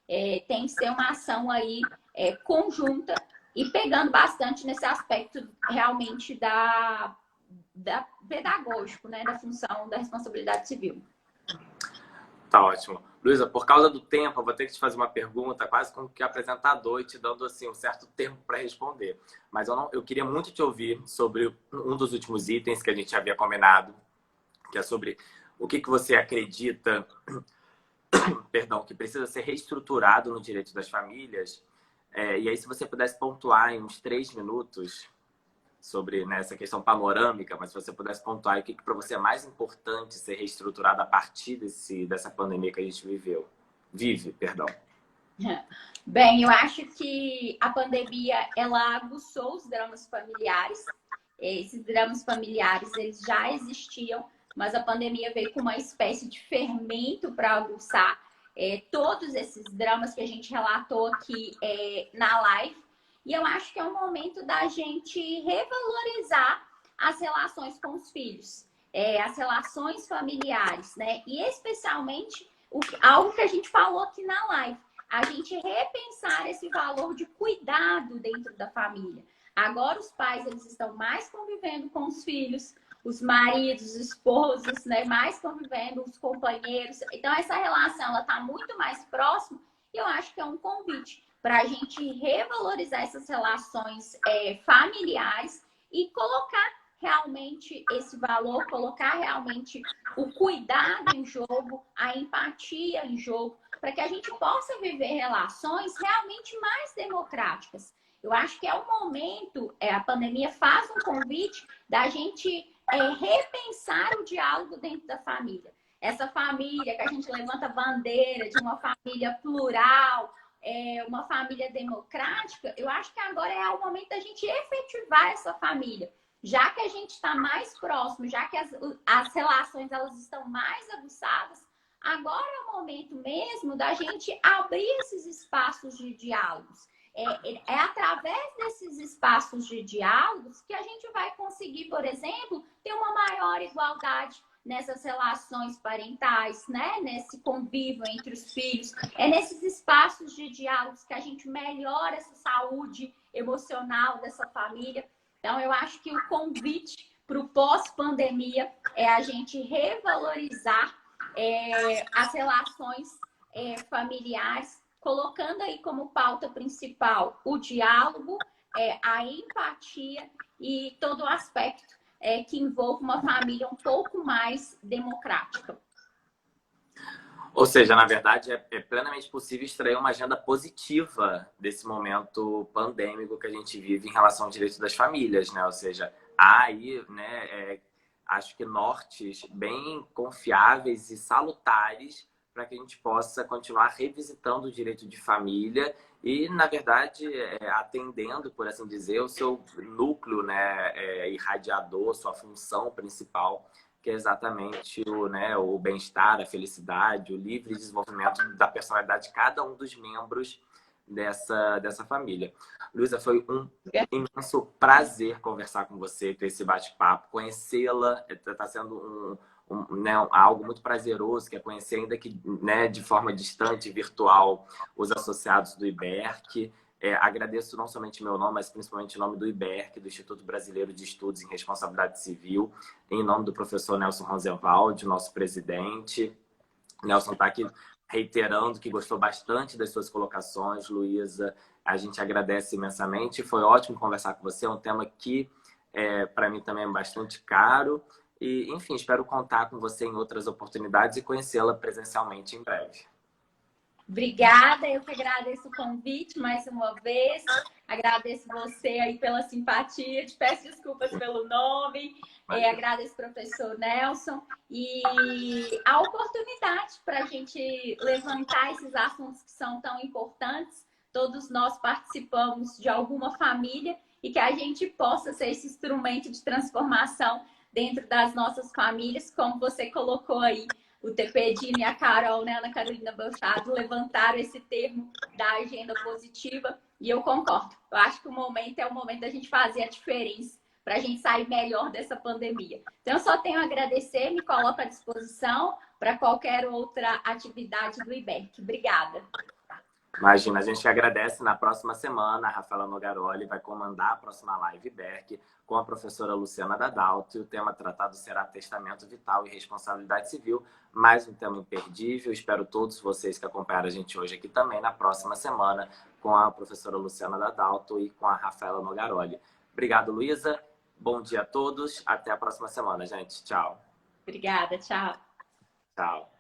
[SPEAKER 2] Tem que ser uma ação aí conjunta e pegando bastante nesse aspecto realmente da pedagógico, né, da função da responsabilidade civil.
[SPEAKER 1] Tá ótimo. Luísa, por causa do tempo, eu vou ter que te fazer uma pergunta, quase como que apresentador, e te dando assim, um certo tempo para responder. Mas eu queria muito te ouvir sobre um dos últimos itens que a gente havia combinado, que é sobre o que você acredita, perdão, que precisa ser reestruturado no direito das famílias. E aí, se você pudesse pontuar em uns 3 minutos sobre, né, essa questão panorâmica, mas se você pudesse pontuar o que para você é mais importante ser reestruturado a partir dessa pandemia que a gente vive.
[SPEAKER 2] Bem, eu acho que a pandemia ela aguçou os dramas familiares. Esses dramas familiares eles já existiam, mas a pandemia veio com uma espécie de fermento para aguçar. todos esses dramas que a gente relatou aqui na live. E eu acho que é um momento da gente revalorizar as relações com os filhos, as relações familiares, né? E especialmente algo que a gente falou aqui na live, a gente repensar esse valor de cuidado dentro da família. Agora os pais eles estão mais convivendo com os filhos, os maridos, os esposos, né? Mais convivendo, os companheiros. Então essa relação ela está muito mais próxima. E eu acho que é um convite para a gente revalorizar essas relações familiares e colocar realmente esse valor, colocar realmente o cuidado em jogo, a empatia em jogo, para que a gente possa viver relações realmente mais democráticas. Eu acho que é o momento, a pandemia faz um convite da gente repensar o diálogo dentro da família. Essa família que a gente levanta bandeira de uma família plural, uma família democrática, eu acho que agora é o momento da gente efetivar essa família. Já que a gente está mais próximo, já que as relações elas estão mais aguçadas, agora é o momento mesmo da gente abrir esses espaços de diálogos. É através desses espaços de diálogos que a gente vai conseguir, por exemplo, ter uma maior igualdade nessas relações parentais, né? Nesse convívio entre os filhos. É nesses espaços de diálogos que a gente melhora essa saúde emocional dessa família. Então, eu acho que o convite para o pós-pandemia é a gente revalorizar as relações familiares, colocando aí como pauta principal o diálogo, a empatia e todo o aspecto que envolve uma família um pouco mais democrática.
[SPEAKER 1] Ou seja, na verdade, é plenamente possível extrair uma agenda positiva desse momento pandêmico que a gente vive em relação ao direito das famílias, né? Ou seja, há aí, né, acho que nortes bem confiáveis e salutares para que a gente possa continuar revisitando o direito de família e, na verdade, atendendo, por assim dizer, o seu núcleo, né, irradiador, sua função principal, que é exatamente o bem-estar, a felicidade, o livre desenvolvimento da personalidade de cada um dos membros dessa família. Luísa, foi um imenso prazer conversar com você, ter esse bate-papo, conhecê-la. Está sendo algo muito prazeroso, que é conhecer, ainda que de forma distante, virtual, os associados do IBERC. Agradeço não somente meu nome, mas principalmente o nome do IBERC, do Instituto Brasileiro de Estudos em Responsabilidade Civil, em nome do professor Nelson Rosenwald, nosso presidente. Nelson está aqui reiterando que gostou bastante das suas colocações, Luísa. A gente agradece imensamente. Foi ótimo conversar com você. É um tema que, para mim, também é bastante caro. E, enfim, espero contar com você em outras oportunidades e conhecê-la presencialmente em breve.
[SPEAKER 2] Obrigada, eu que agradeço o convite mais uma vez. Agradeço você aí pela simpatia, te peço desculpas pelo nome, agradeço o professor Nelson e a oportunidade para a gente levantar esses assuntos que são tão importantes. Todos nós participamos de alguma família e que a gente possa ser esse instrumento de transformação dentro das nossas famílias, como você colocou aí. O Tepedino e a Carol, né, Ana Carolina Belchado, levantaram esse termo da agenda positiva e eu concordo. Eu acho que o momento é o momento da gente fazer a diferença para a gente sair melhor dessa pandemia. Então, eu só tenho a agradecer, me coloco à disposição para qualquer outra atividade do IBERC. Obrigada.
[SPEAKER 1] Imagina, a gente agradece. Na próxima semana, a Rafaela Nogaroli vai comandar a próxima live IBERC com a professora Luciana Dadalto, e o tema tratado será testamento vital e responsabilidade civil, mais um tema imperdível. Espero todos vocês que acompanharam a gente hoje aqui também na próxima semana com a professora Luciana Dadalto e com a Rafaela Nogaroli. Obrigado, Luísa. Bom dia a todos. Até a próxima semana, gente. Tchau.
[SPEAKER 2] Obrigada. Tchau.
[SPEAKER 1] Tchau.